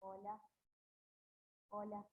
Hola, hola.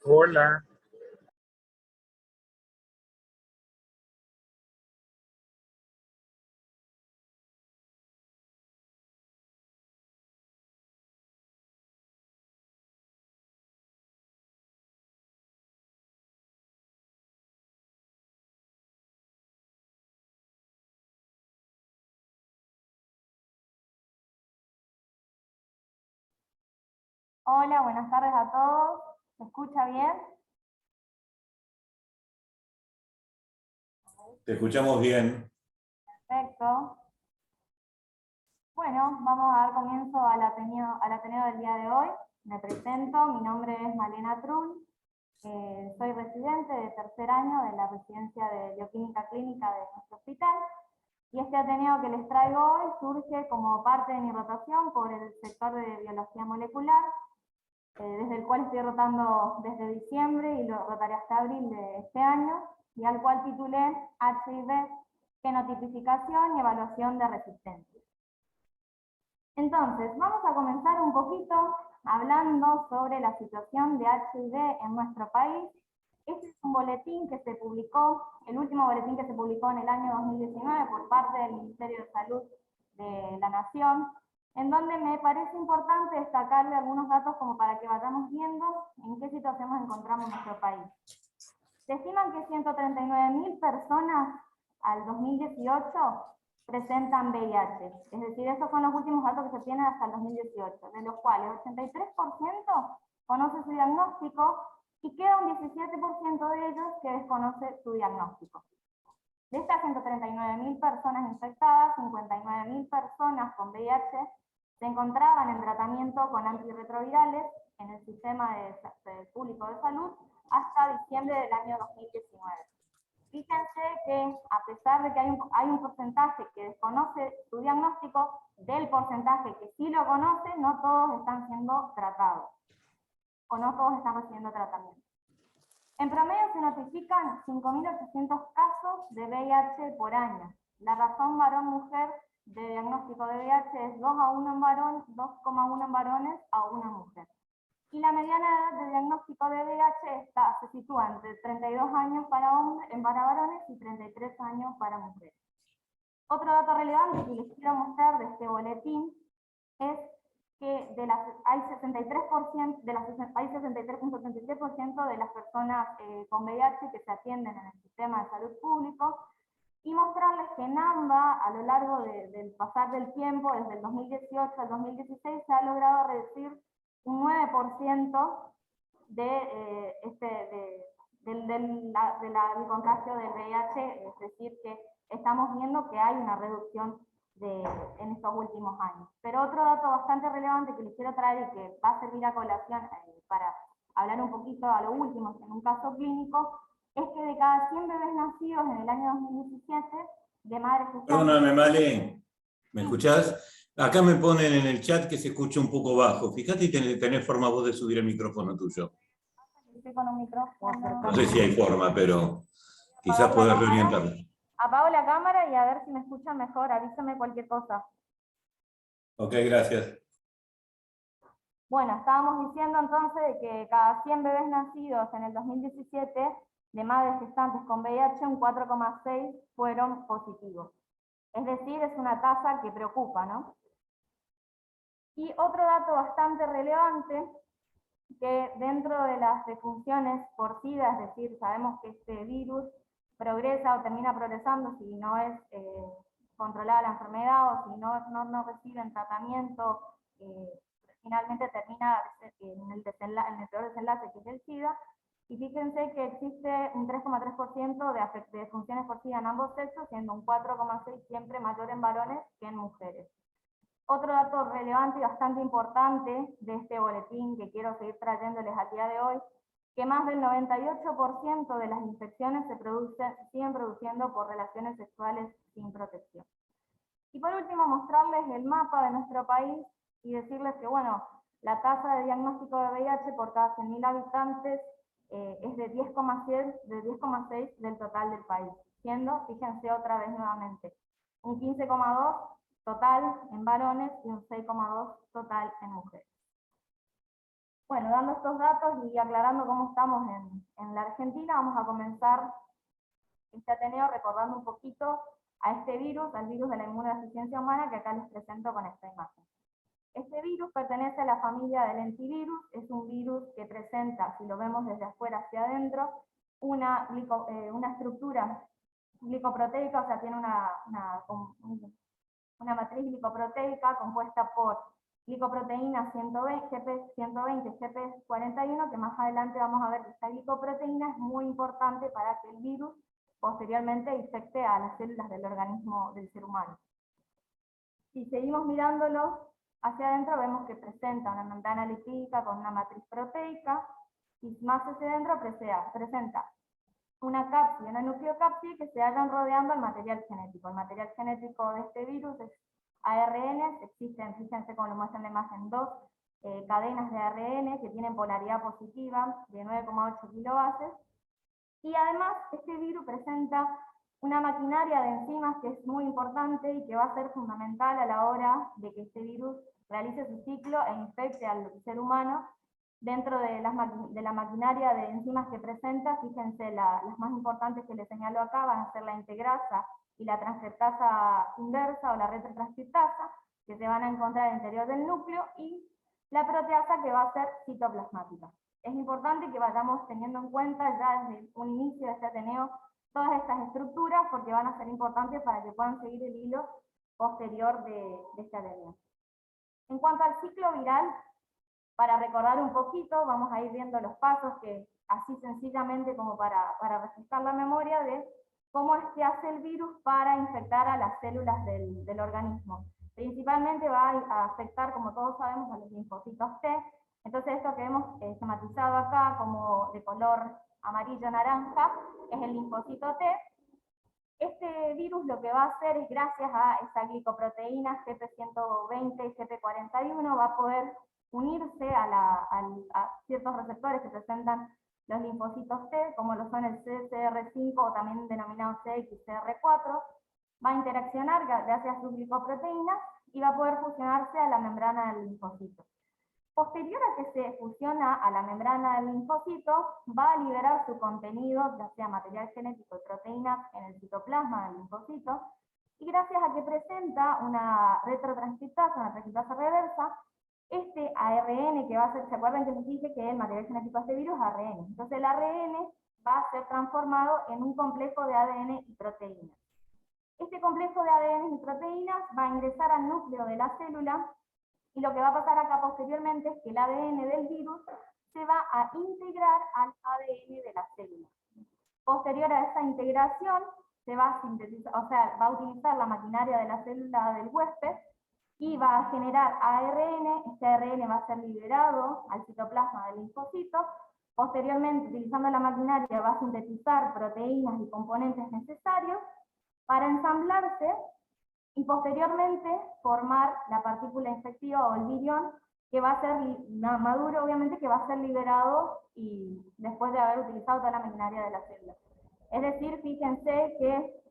Hola, Hola, buenas tardes a todos. ¿Se escucha bien? Te escuchamos bien. Perfecto. Bueno, vamos a dar comienzo al Ateneo del día de hoy. Me presento, mi nombre es Malena Trull, soy residente de tercer año de la residencia de bioquímica clínica de nuestro hospital. Y este Ateneo que les traigo hoy surge como parte de mi rotación por el sector de biología molecular, desde el cual estoy rotando desde diciembre y lo rotaré hasta abril de este año, y al cual titulé HIV, genotipificación y evaluación de resistencia. Entonces, vamos a comenzar un poquito hablando sobre la situación de HIV en nuestro país. Este es un boletín que se publicó, el último boletín que se publicó en el año 2019 por parte del Ministerio de Salud de la Nación, en donde me parece importante destacarle algunos datos como para que vayamos viendo en qué situación nos encontramos en nuestro país. Se estiman que 139.000 personas al 2018 presentan VIH. Es decir, estos son los últimos datos que se tienen hasta el 2018, de los cuales 83% conoce su diagnóstico y queda un 17% de ellos que desconoce su diagnóstico. De estas 139.000 personas infectadas, 59.000 personas con VIH se encontraban en tratamiento con antirretrovirales en el sistema público de salud hasta diciembre del año 2019. Fíjense que a pesar de que hay un porcentaje que desconoce su diagnóstico, del porcentaje que sí lo conoce, no todos están siendo tratados, o no todos están recibiendo tratamiento. En promedio se notifican 5.800 casos de VIH por año. La razón varón-mujer de diagnóstico de VIH es 2 a 1 en varón, 2,1 en varones a 1 en mujer. Y la mediana edad de diagnóstico de VIH se sitúa entre 32 años para varones y 33 años para mujeres. Otro dato relevante que les quiero mostrar de este boletín es que hay 63% hay 63,73% de las personas con VIH que se atienden en el sistema de salud público, y mostrarles que en AMBA, a lo largo del pasar del tiempo, desde el 2018 al 2016, se ha logrado reducir un 9% del contagio del VIH, es decir, que estamos viendo que hay una reducción en estos últimos años. Pero otro dato bastante relevante que les quiero traer y que va a servir a colación para hablar un poquito a lo último, en un caso clínico, es que de cada 100 bebés nacidos en el año 2017, de madres gestantes... Perdóname, Male, ¿me escuchás? Acá me ponen en el chat que se escucha un poco bajo. Fíjate y tenés forma vos de subir el micrófono tuyo. Estoy con un micrófono. No sé si hay forma, pero quizás podés reorientarlo. Apago la cámara y a ver si me escuchan mejor, avísame cualquier cosa. Ok, gracias. Bueno, estábamos diciendo entonces de que cada 100 bebés nacidos en el 2017 de madres gestantes con VIH, un 4,6 fueron positivos. Es decir, es una tasa que preocupa, ¿no? Y otro dato bastante relevante, que dentro de las defunciones por SIDA, es decir, sabemos que este virus progresa o termina progresando si no es controlada la enfermedad o si no reciben tratamiento, finalmente termina en el peor desenlace, que es el SIDA. Y fíjense que existe un 3,3% de defunciones por SIDA en ambos sexos, siendo un 4,6% siempre mayor en varones que en mujeres. Otro dato relevante y bastante importante de este boletín que quiero seguir trayéndoles al día de hoy, que más del 98% de las infecciones se siguen produciendo por relaciones sexuales sin protección. Y por último, mostrarles el mapa de nuestro país y decirles que, bueno, la tasa de diagnóstico de VIH por cada 100.000 habitantes es de 10,6 del total del país, siendo, fíjense otra vez nuevamente, un 15,2 total en varones y un 6,2 total en mujeres. Bueno, dando estos datos y aclarando cómo estamos en la Argentina, vamos a comenzar este Ateneo recordando un poquito a este virus, al virus de la inmunodeficiencia humana, que acá les presento con esta imagen. Este virus pertenece a la familia del lentivirus, es un virus que presenta, si lo vemos desde afuera hacia adentro, una estructura glicoproteica, o sea, tiene una matriz glicoproteica compuesta por glicoproteína 120, GP120, GP41, que más adelante vamos a ver que esta glicoproteína es muy importante para que el virus posteriormente infecte a las células del organismo del ser humano. Si seguimos mirándolo hacia adentro, vemos que presenta una membrana lipídica con una matriz proteica, y más hacia adentro presenta una cápside, una nucleocápside que se hallan rodeando al material genético. El material genético de este virus es ARN, existen, fíjense como lo muestra en la imagen, 2 cadenas de ARN que tienen polaridad positiva de 9,8 kilobases, y además este virus presenta una maquinaria de enzimas que es muy importante y que va a ser fundamental a la hora de que este virus realice su ciclo e infecte al ser humano. Dentro de la maquinaria de enzimas que presenta, fíjense, las más importantes que les señalo acá van a ser la integrasa y la transcriptasa inversa o la retrotranscriptasa, que se van a encontrar al interior del núcleo, y la proteasa, que va a ser citoplasmática. Es importante que vayamos teniendo en cuenta ya desde un inicio de este Ateneo todas estas estructuras, porque van a ser importantes para que puedan seguir el hilo posterior de este Ateneo. En cuanto al ciclo viral, para recordar un poquito, vamos a ir viendo los pasos que, así sencillamente como para refrescar la memoria de cómo es que hace el virus para infectar a las células del organismo. Principalmente va a afectar, como todos sabemos, a los linfocitos T, Entonces esto que hemos esquematizado acá como de color amarillo-naranja es el linfocito T. Este virus lo que va a hacer es, gracias a esa glicoproteína GP120 y GP41, va a poder unirse a ciertos receptores que presentan los linfocitos T, como lo son el CCR5 o también denominado CXCR4, va a interaccionar gracias a sus glicoproteínas y va a poder fusionarse a la membrana del linfocito. Posterior a que se fusiona a la membrana del linfocito, va a liberar su contenido, ya sea material genético y proteínas, en el citoplasma del linfocito, y gracias a que presenta una retrotranscriptasa, una transcriptasa reversa, este ARN que va a ser, ¿se acuerdan que les dije que el material genético de este virus es ARN? Entonces el ARN va a ser transformado en un complejo de ADN y proteínas. Este complejo de ADN y proteínas va a ingresar al núcleo de la célula, y lo que va a pasar acá posteriormente es que el ADN del virus se va a integrar al ADN de la célula. Posterior a esa integración, se va a sintetizar, o sea, va a utilizar la maquinaria de la célula del huésped y va a generar ARN. Este ARN va a ser liberado al citoplasma del linfocito. Posteriormente, utilizando la maquinaria, va a sintetizar proteínas y componentes necesarios para ensamblarse y posteriormente formar la partícula infectiva o el virión, que va a ser maduro, obviamente, que va a ser liberado y después de haber utilizado toda la maquinaria de la célula. Es decir, fíjense que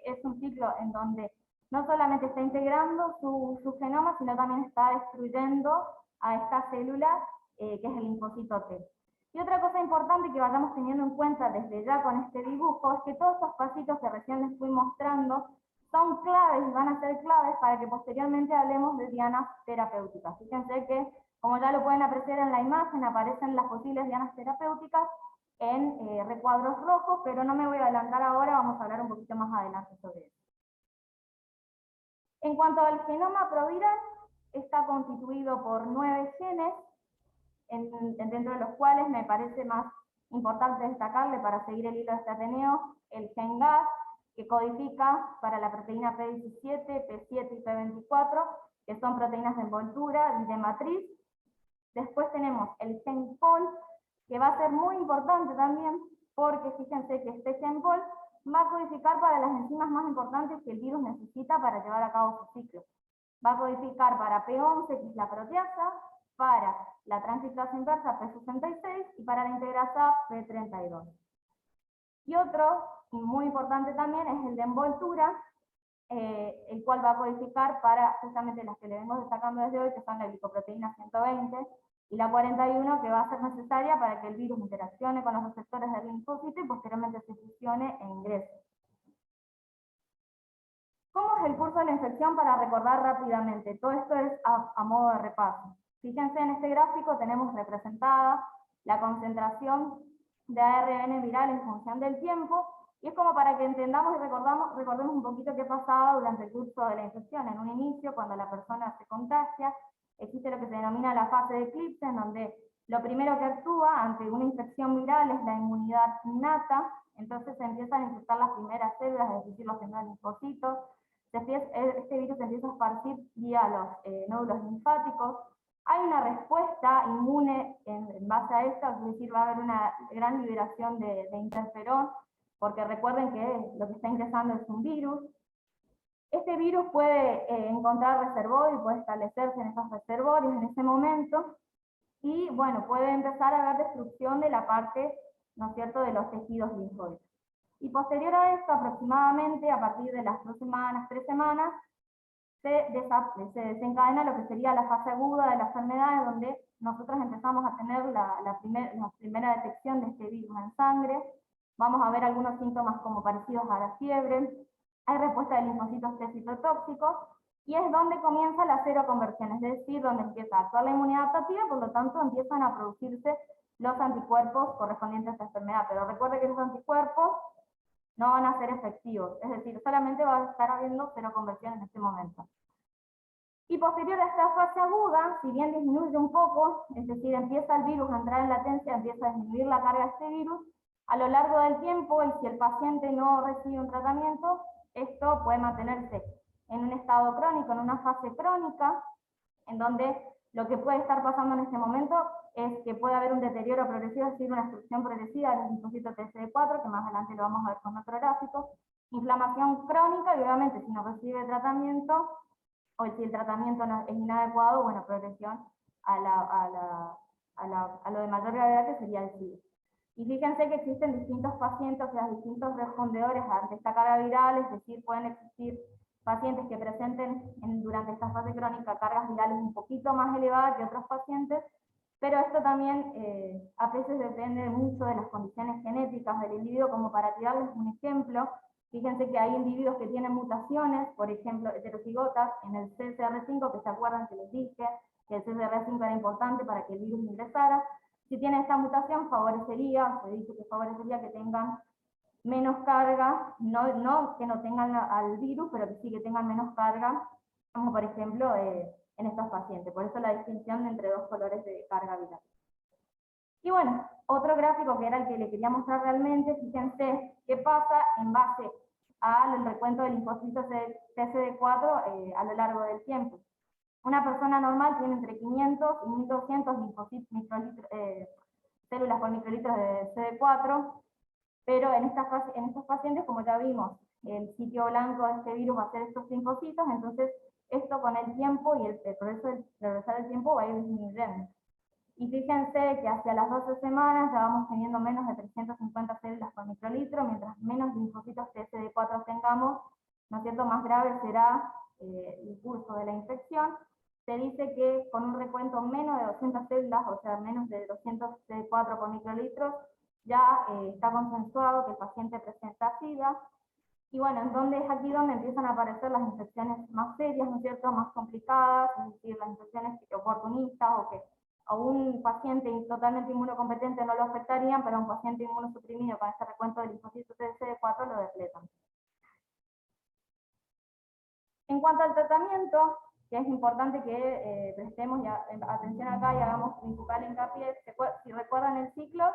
es un ciclo en donde no solamente está integrando su genoma, sino también está destruyendo a esta célula que es el linfocito T. Y otra cosa importante que vayamos teniendo en cuenta desde ya con este dibujo es que todos estos pasitos que recién les fui mostrando son claves y van a ser claves para que posteriormente hablemos de dianas terapéuticas. Fíjense que, como ya lo pueden apreciar en la imagen, aparecen las posibles dianas terapéuticas en recuadros rojos, pero no me voy a adelantar ahora, vamos a hablar un poquito más adelante sobre eso. En cuanto al genoma proviral, está constituido por 9 genes, dentro de los cuales me parece más importante destacarle para seguir el hilo de este Ateneo, el gen GAS, que codifica para la proteína P17, P7 y P24, que son proteínas de envoltura y de matriz. Después tenemos el gen POL, que va a ser muy importante también, porque fíjense que este gen POL va a codificar para las enzimas más importantes que el virus necesita para llevar a cabo su ciclo. Va a codificar para P11, que es la proteasa, para la transcriptasa inversa P66 y para la integrasa P32. Y otro, y muy importante también, es el de envoltura, el cual va a codificar para justamente las que le vengo destacando desde hoy, que son la glicoproteína 120 y la 41, que va a ser necesaria para que el virus interaccione con los receptores del linfocito y posteriormente se fusione e ingrese. ¿Cómo es el curso de la infección para recordar rápidamente? Todo esto es a modo de repaso. Fíjense, en este gráfico tenemos representada la concentración de ARN viral en función del tiempo, y es como para que entendamos y recordemos un poquito qué pasaba durante el curso de la infección. En un inicio, cuando la persona se contagia, existe lo que se denomina la fase de eclipse, en donde lo primero que actúa ante una infección viral es la inmunidad innata. Entonces se empiezan a infectar las primeras células, es decir, los primeros linfocitos. Este virus se empieza a esparcir vía los nódulos linfáticos. Hay una respuesta inmune en base a esto, es decir, va a haber una gran liberación de interferón, porque recuerden que lo que está ingresando es un virus. Este virus puede encontrar reservorios y puede establecerse en esos reservorios en ese momento, y bueno, puede empezar a haber destrucción de la parte, ¿no es cierto?, de los tejidos linfóicos. Y posterior a esto, aproximadamente a partir de las 2 semanas, 3 semanas, se desencadena lo que sería la fase aguda de la enfermedad, donde nosotros empezamos a tener la primera detección de este virus en sangre. Vamos a ver algunos síntomas como parecidos a la fiebre. Hay respuesta de linfocitos T citotóxicos, y es donde comienza la seroconversión, es decir, donde empieza a actuar la inmunidad adaptativa, por lo tanto empiezan a producirse los anticuerpos correspondientes a esta enfermedad. Pero recuerde que esos anticuerpos no van a ser efectivos, es decir, solamente va a estar habiendo seroconversión en este momento. Y posterior a esta fase aguda, si bien disminuye un poco, es decir, empieza el virus a entrar en latencia, empieza a disminuir la carga de este virus, a lo largo del tiempo, y si el paciente no recibe un tratamiento, esto puede mantenerse en un estado crónico, en una fase crónica, en donde Lo que puede estar pasando en este momento es que puede haber un deterioro progresivo, es decir, una destrucción progresiva del linfocito TCD4, que más adelante lo vamos a ver con otro gráfico, inflamación crónica, y obviamente si no recibe tratamiento, o si el tratamiento no es inadecuado, bueno, progresión a lo de mayor gravedad, que sería el SIDA. Y fíjense que existen distintos pacientes, o sea, distintos respondedores ante esta carga viral, es decir, pueden existir pacientes que presenten durante esta fase crónica cargas virales un poquito más elevadas que otros pacientes, pero esto también a veces depende mucho de las condiciones genéticas del individuo. Como para tirarles un ejemplo, fíjense que hay individuos que tienen mutaciones, por ejemplo, heterocigotas, en el CCR5, que se acuerdan que les dije que el CCR5 era importante para que el virus ingresara. Si tienen esta mutación, favorecería, se dice que favorecería que tengan menos carga, no que no tengan al virus, pero que sí que tengan menos carga, como por ejemplo en estos pacientes. Por eso la distinción entre dos colores de carga viral. Y bueno, otro gráfico que era el que le quería mostrar realmente, fíjense qué pasa en base al recuento del linfocitos TCD4 a lo largo del tiempo. Una persona normal tiene entre 500 y 1200 células por microlitros de CD4, pero en estos pacientes, como ya vimos, el sitio blanco de este virus va a ser estos linfocitos, entonces esto con el tiempo y el progreso del progresar del tiempo va a ir disminuyendo. Y fíjense que hacia las 12 semanas ya vamos teniendo menos de 350 células por microlitro, mientras menos linfocitos TSD4 tengamos, ¿no es cierto?, más grave será el curso de la infección. Se dice que con un recuento menos de 200 células, o sea, menos de 200 CD4 por microlitro, ya está consensuado que el paciente presenta SIDA. Y bueno, entonces es aquí donde empiezan a aparecer las infecciones más serias, ¿no es cierto?, más complicadas, es decir, las infecciones oportunistas, o que a un paciente totalmente inmunocompetente no lo afectarían, pero a un paciente inmunosuprimido con este recuento de linfocitos CD4 lo depletan. En cuanto al tratamiento, que es importante que prestemos atención acá y hagamos principal hincapié, si recuerdan el ciclo,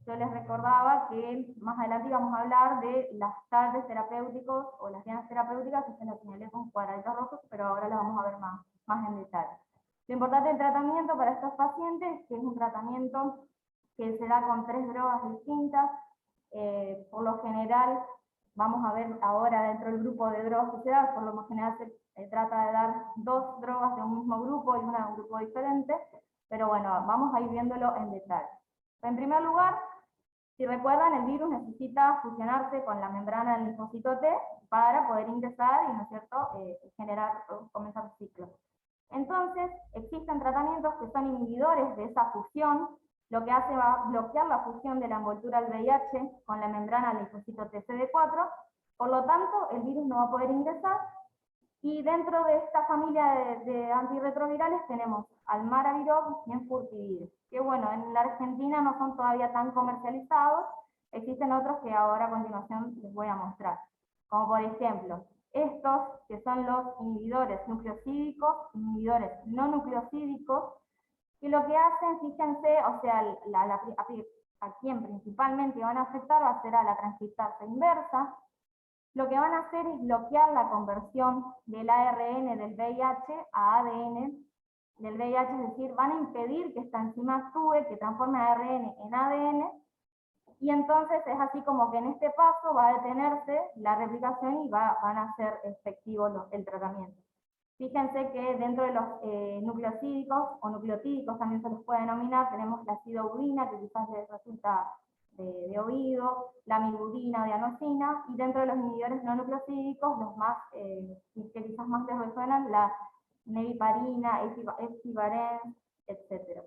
yo les recordaba que más adelante íbamos a hablar de las tardes terapéuticos o las dianas terapéuticas, que se las señalé con cuadraditos rojos, pero ahora las vamos a ver más en detalle. Lo importante del tratamiento para estos pacientes es que es un tratamiento que se da con 3 drogas distintas. Por lo general, vamos a ver ahora dentro del grupo de drogas que se da, por lo general se trata de dar 2 drogas de un mismo grupo y una de un grupo diferente, pero bueno, vamos a ir viéndolo en detalle. En primer lugar, si recuerdan, el virus necesita fusionarse con la membrana del linfocito T para poder ingresar y, ¿no es cierto?, comenzar el ciclo. Entonces, existen tratamientos que son inhibidores de esa fusión. Lo que hace va a bloquear la fusión de la envoltura del VIH con la membrana del linfocito TCD4, por lo tanto, el virus no va a poder ingresar. Y dentro de esta familia de antirretrovirales tenemos al Maraviroc y Enfurtivir, que bueno, en la Argentina no son todavía tan comercializados, existen otros que ahora a continuación les voy a mostrar, como por ejemplo, estos que son los inhibidores nucleosídicos, inhibidores no nucleosídicos, que lo que hacen, fíjense, o sea, a quien principalmente van a afectar va a ser a la transcriptasa inversa. Lo que van a hacer es bloquear la conversión del ARN del VIH a ADN del VIH, es decir, van a impedir que esta enzima actúe, que transforme ARN en ADN, y entonces es así como que en este paso va a detenerse la replicación y van a ser efectivos el tratamiento. Fíjense que dentro de los nucleosídicos o nucleotídicos también se los puede denominar, tenemos la acidoudina, que quizás les resulta de oído, la miludina, dianosina, y dentro de los inhibidores no nucleosídicos, los más, que quizás más les resuenan, la neviparina, efivarens, etc.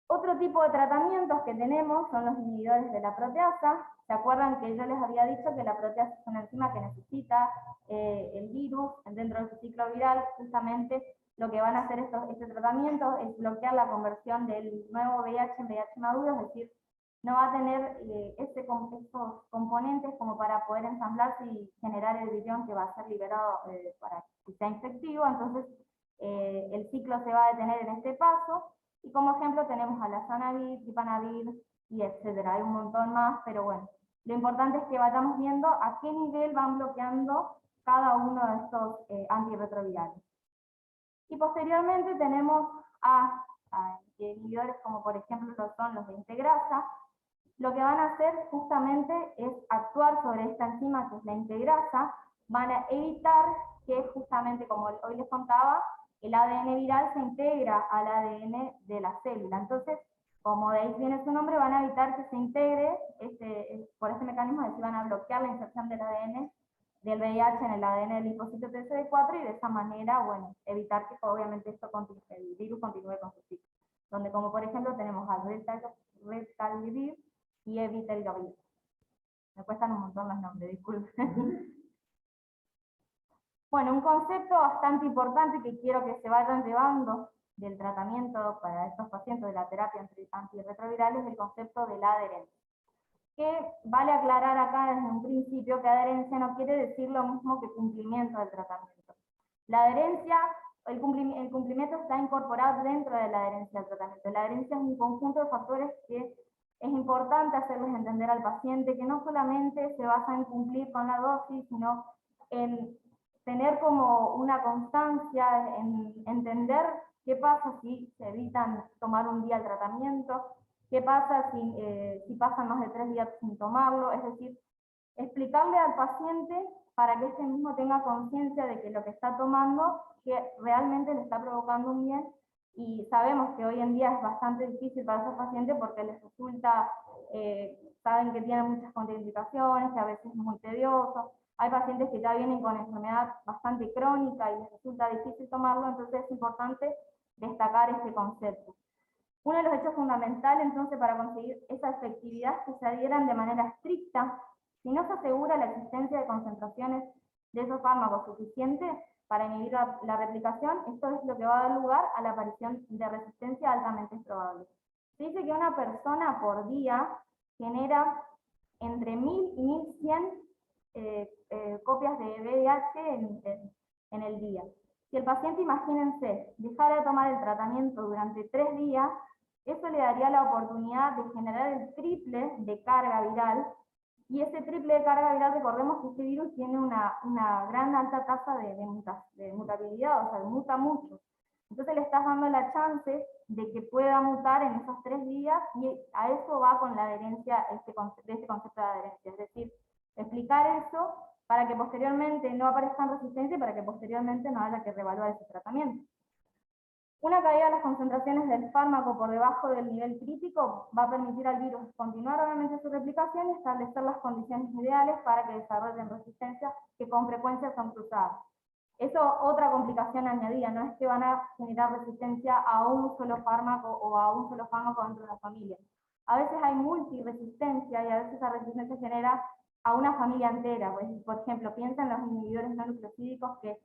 Otro tipo de tratamientos que tenemos son los inhibidores de la proteasa. ¿Se acuerdan que yo les había dicho que la proteasa es una enzima que necesita el virus dentro de su ciclo viral? Justamente lo que van a hacer este tratamiento es bloquear la conversión del nuevo VIH en VIH maduro, es decir, no va a tener estos componentes como para poder ensamblarse y generar el virión que va a ser liberado para que sea infectivo. Entonces el ciclo se va a detener en este paso. Y como ejemplo tenemos a la Zanavir, Tipanavir y etcétera. Hay un montón más, pero bueno, lo importante es que vayamos viendo a qué nivel van bloqueando cada uno de estos antirretrovirales. Y posteriormente tenemos a inhibidores como por ejemplo lo son los de integrasa. Lo que van a hacer justamente es actuar sobre esta enzima que es la integrasa, van a evitar que justamente, como hoy les contaba, el ADN viral se integra al ADN de la célula. Entonces, como de ahí viene su nombre, van a evitar que se integre, por este mecanismo, es decir, van a bloquear la inserción del ADN del VIH en el ADN del linfocito TCD4 y de esa manera, bueno, evitar que obviamente el virus continúe con su ciclo. Donde como por ejemplo tenemos al Redcalvir y Evitelgavir. Me cuestan un montón los nombres, disculpen. Bueno, un concepto bastante importante que quiero que se vayan llevando del tratamiento para estos pacientes de la terapia antirretroviral es el concepto de la adherencia. Que vale aclarar acá desde un principio que adherencia no quiere decir lo mismo que cumplimiento del tratamiento. La adherencia, el cumplimiento está incorporado dentro de la adherencia al tratamiento. La adherencia es un conjunto de factores que es importante hacerles entender al paciente que no solamente se basa en cumplir con la dosis, sino en tener como una constancia, en entender qué pasa si se evitan tomar un día el tratamiento, qué pasa si pasan más de 3 días sin tomarlo, es decir, explicarle al paciente para que éste mismo tenga conciencia de que lo que está tomando que realmente le está provocando un bien, y sabemos que hoy en día es bastante difícil para esos pacientes porque les resulta, saben que tienen muchas contraindicaciones, que a veces es muy tedioso, hay pacientes que ya vienen con enfermedad bastante crónica y les resulta difícil tomarlo, entonces es importante destacar este concepto. Uno de los hechos fundamentales entonces para conseguir esa efectividad es que se adhieran de manera estricta. Si no se asegura la existencia de concentraciones de esos fármacos suficientes para inhibir la replicación, esto es lo que va a dar lugar a la aparición de resistencia altamente probable. Se dice que una persona por día genera entre 1000 y 1100 copias de VIH en el día. Si el paciente, imagínense, dejara de tomar el tratamiento durante 3 días, eso le daría la oportunidad de generar el triple de carga viral, y ese triple de carga viral, recordemos que este virus tiene una gran alta tasa de mutabilidad, o sea, muta mucho. Entonces le estás dando la chance de que pueda mutar en esos 3 días, y a eso va con la adherencia, de este concepto de adherencia, es decir, explicar eso para que posteriormente no aparezcan resistencia y para que posteriormente no haya que reevaluar ese tratamiento. Una caída de las concentraciones del fármaco por debajo del nivel crítico va a permitir al virus continuar obviamente su replicación y establecer las condiciones ideales para que desarrollen resistencias que con frecuencia son cruzadas. Eso otra complicación añadida, no es que van a generar resistencia a un solo fármaco o a un solo fármaco dentro de la familia. A veces hay multiresistencia y a veces esa resistencia genera a una familia entera. Por ejemplo, piensa en los inhibidores no nucleosídicos, que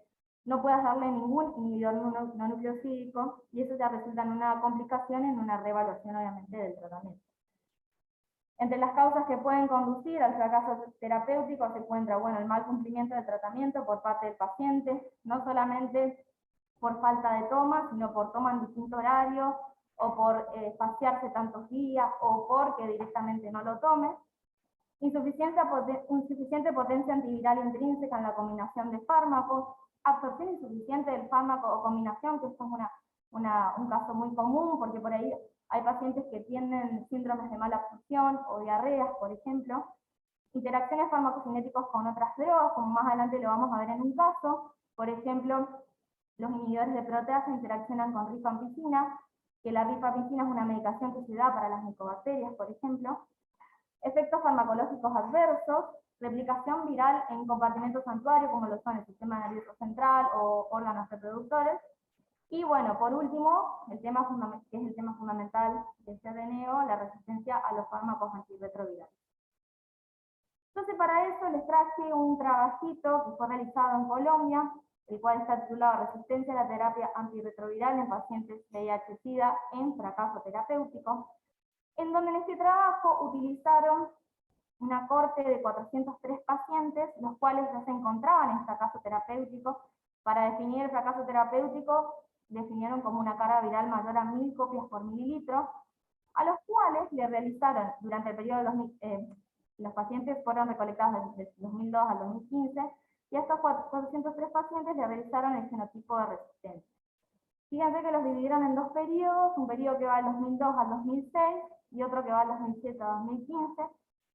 no puedas darle ningún inhibidor no nucleosídico, y eso ya resulta en una complicación, en una reevaluación obviamente del tratamiento. Entre las causas que pueden conducir al fracaso terapéutico se encuentra, bueno, el mal cumplimiento del tratamiento por parte del paciente, no solamente por falta de toma, sino por toma en distinto horario, o por espaciarse tantos días, o porque directamente no lo tome. Insuficiente potencia antiviral intrínseca en la combinación de fármacos, absorción insuficiente del fármaco o combinación, que esto es un caso muy común, porque por ahí hay pacientes que tienen síndromes de mala absorción o diarreas, por ejemplo. Interacciones farmacocinéticos con otras drogas, como más adelante lo vamos a ver en un caso. Por ejemplo, los inhibidores de proteasa interaccionan con rifampicina, que la rifampicina es una medicación que se da para las micobacterias, por ejemplo. Efectos farmacológicos adversos, replicación viral en compartimentos santuarios, como lo son el sistema nervioso central o órganos reproductores. Y bueno, por último, que es el tema fundamental de este ADNO, la resistencia a los fármacos antirretrovirales. Entonces, para eso les traje un trabajito que fue realizado en Colombia, el cual está titulado Resistencia a la terapia antirretroviral en pacientes VIH-Sida en fracaso terapéutico, en donde en este trabajo utilizaron una corte de 403 pacientes, los cuales ya se encontraban en fracaso terapéutico. Para definir el fracaso terapéutico, definieron como una carga viral mayor a 1000 copias por mililitro, a los cuales le realizaron durante el periodo de los pacientes fueron recolectados desde 2002 al 2015, y a estos 403 pacientes le realizaron el genotipo de resistencia. Fíjense que los dividieron en dos periodos, un periodo que va del 2002 al 2006 y otro que va del 2007 a 2015,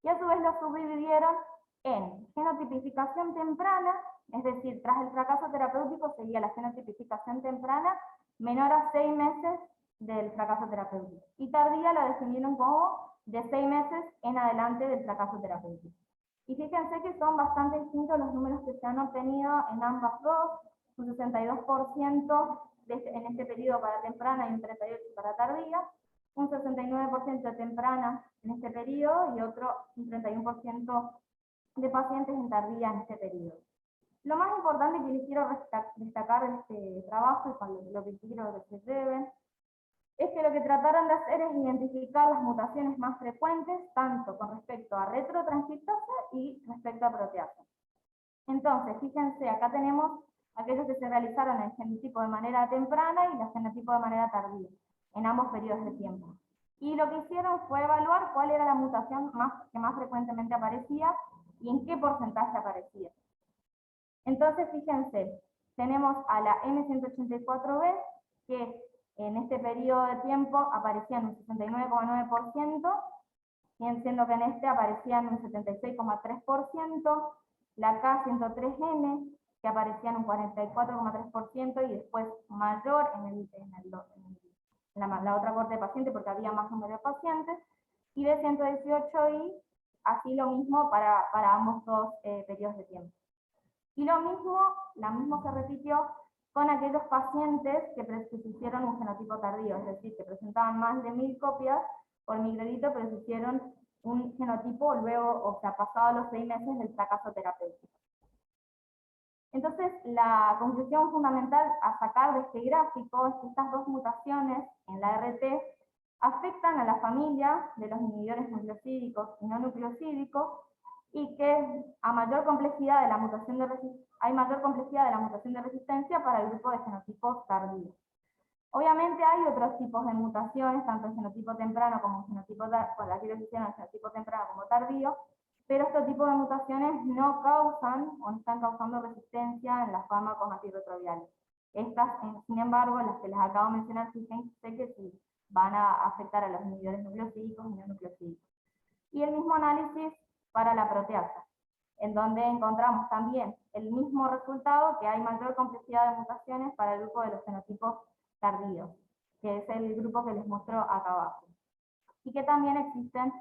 y a su vez los subdividieron en genotipificación temprana, es decir, tras el fracaso terapéutico seguía la genotipificación temprana menor a 6 meses del fracaso terapéutico, y tardía la definieron como de 6 meses en adelante del fracaso terapéutico. Y fíjense que son bastante distintos los números que se han obtenido en ambas dos, un 62% en este periodo para temprana y un 38% para tardía, un 69% de temprana en este periodo y otro un 31% de pacientes en tardía en este periodo. Lo más importante que les quiero destacar de este trabajo y con lo que quiero que se lleven es que lo que trataron de hacer es identificar las mutaciones más frecuentes, tanto con respecto a retrotranscriptasa y respecto a proteasa. Entonces, fíjense, acá tenemos aquellos que se realizaron el genotipo de manera temprana y el genotipo de manera tardía, en ambos periodos de tiempo. Y lo que hicieron fue evaluar cuál era la mutación que más frecuentemente aparecía y en qué porcentaje aparecía. Entonces, fíjense, tenemos a la M184B, que en este periodo de tiempo aparecían un 69,9%, siendo que en este aparecían un 76,3%, la K103N, que aparecían un 44,3% y después mayor en la otra corte de pacientes porque había más número de pacientes, y B118I, así lo mismo para ambos dos periodos de tiempo. Y lo mismo se repitió con aquellos pacientes que se hicieron un genotipo tardío, es decir, que presentaban más de 1000 copias por microlitro, pero se hicieron un genotipo luego, o sea, pasado los 6 meses del fracaso terapéutico. Entonces, la conclusión fundamental a sacar de este gráfico es que estas dos mutaciones en la RT afectan a la familia de los inhibidores nucleosídicos y no nucleosídicos, y que a mayor complejidad de la mutación hay mayor complejidad de la mutación de resistencia para el grupo de genotipos tardíos. Obviamente hay otros tipos de mutaciones, tanto en genotipo temprano como en genotipo tardío, con la genotipo temprano como tardío, pero estos tipos de mutaciones no causan o no están causando resistencia en las fármacos antirretrovirales. Estas, sin embargo, las que les acabo de mencionar, sé que sí van a afectar a los inhibidores nucleosídicos y no nucleosídicos. Y el mismo análisis para la proteasa, en donde encontramos también el mismo resultado, que hay mayor complejidad de mutaciones para el grupo de los genotipos tardíos, que es el grupo que les muestro acá abajo. Y que también existen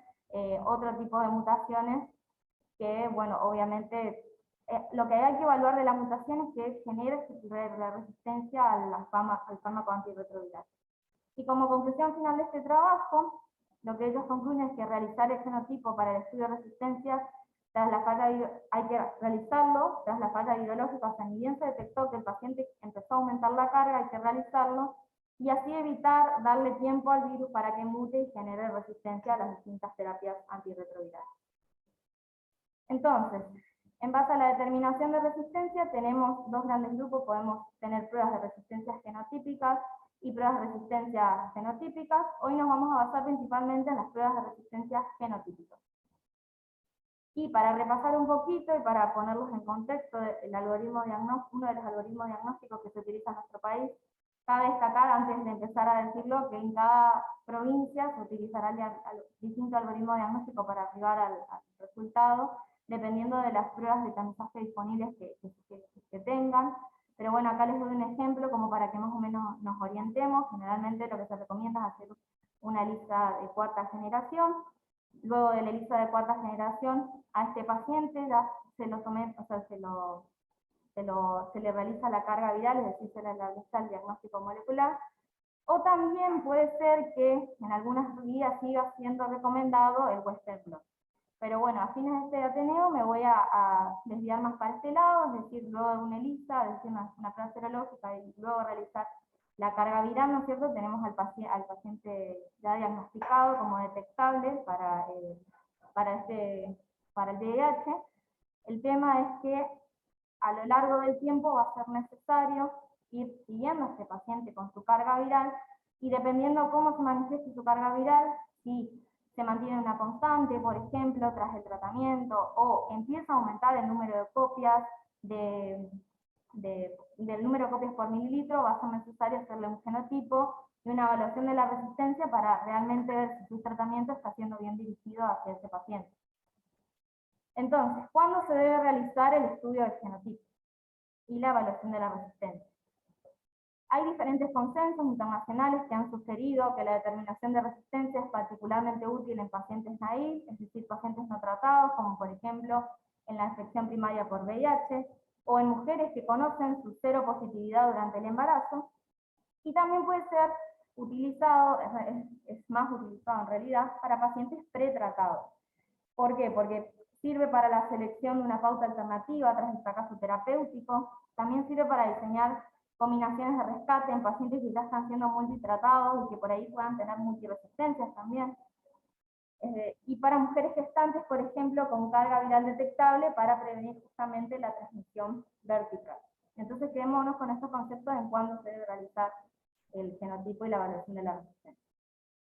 otro tipo de mutaciones que, bueno, obviamente, lo que hay que evaluar de la mutación es que genere la resistencia al fármaco antirretroviral. Y como conclusión final de este trabajo, lo que ellos concluyen es que realizar el genotipo para el estudio de resistencia hay que realizarlo tras la falla virológica, o sea, ni bien se detectó que el paciente empezó a aumentar la carga, hay que realizarlo, y así evitar darle tiempo al virus para que mute y genere resistencia a las distintas terapias antirretrovirales. Entonces, en base a la determinación de resistencia, tenemos dos grandes grupos. Podemos tener pruebas de resistencia genotípicas y pruebas de resistencia fenotípicas. Hoy nos vamos a basar principalmente en las pruebas de resistencia genotípicas. Y para repasar un poquito y para ponerlos en contexto, uno de los algoritmos diagnósticos que se utiliza en nuestro país, cabe destacar, antes de empezar a decirlo, que en cada provincia se utilizará distinto algoritmo diagnóstico para arribar al resultado, dependiendo de las pruebas de tamizaje disponibles que tengan. Pero bueno, acá les doy un ejemplo como para que más o menos nos orientemos. Generalmente lo que se recomienda es hacer una ELISA de cuarta generación. Luego de la ELISA de cuarta generación, a este paciente ya se lo somete, o sea, se le realiza la carga viral, es decir, se le realiza el diagnóstico molecular. O también puede ser que en algunas guías siga siendo recomendado el Western blot. Pero bueno, a fines de este Ateneo me voy a desviar más para este lado, es decir, luego de una ELISA, es decir, una prueba serológica y luego realizar la carga viral, ¿no es cierto? Tenemos al paciente ya diagnosticado como detectable para el VIH. El tema es que a lo largo del tiempo va a ser necesario ir siguiendo a este paciente con su carga viral, y dependiendo cómo se manifieste su carga viral, si se mantiene una constante, por ejemplo, tras el tratamiento, o empieza a aumentar el número de copias de del número de copias por mililitro, va a ser necesario hacerle un genotipo y una evaluación de la resistencia para realmente ver si su tratamiento está siendo bien dirigido hacia ese paciente. Entonces, ¿cuándo se debe realizar el estudio del genotipo y la evaluación de la resistencia? Hay diferentes consensos internacionales que han sugerido que la determinación de resistencia es particularmente útil en pacientes naïves, es decir, pacientes no tratados, como por ejemplo en la infección primaria por VIH, o en mujeres que conocen su cero positividad durante el embarazo, y también puede ser utilizado, es más utilizado en realidad, para pacientes pretratados. ¿Por qué? Porque sirve para la selección de una pauta alternativa tras el fracaso terapéutico, también sirve para diseñar combinaciones de rescate en pacientes que ya están siendo multitratados y que por ahí puedan tener multiresistencias también. Y para mujeres gestantes, por ejemplo, con carga viral detectable para prevenir justamente la transmisión vertical. Entonces quedémonos con estos conceptos en cuándo se debe realizar el genotipo y la evaluación de la resistencia.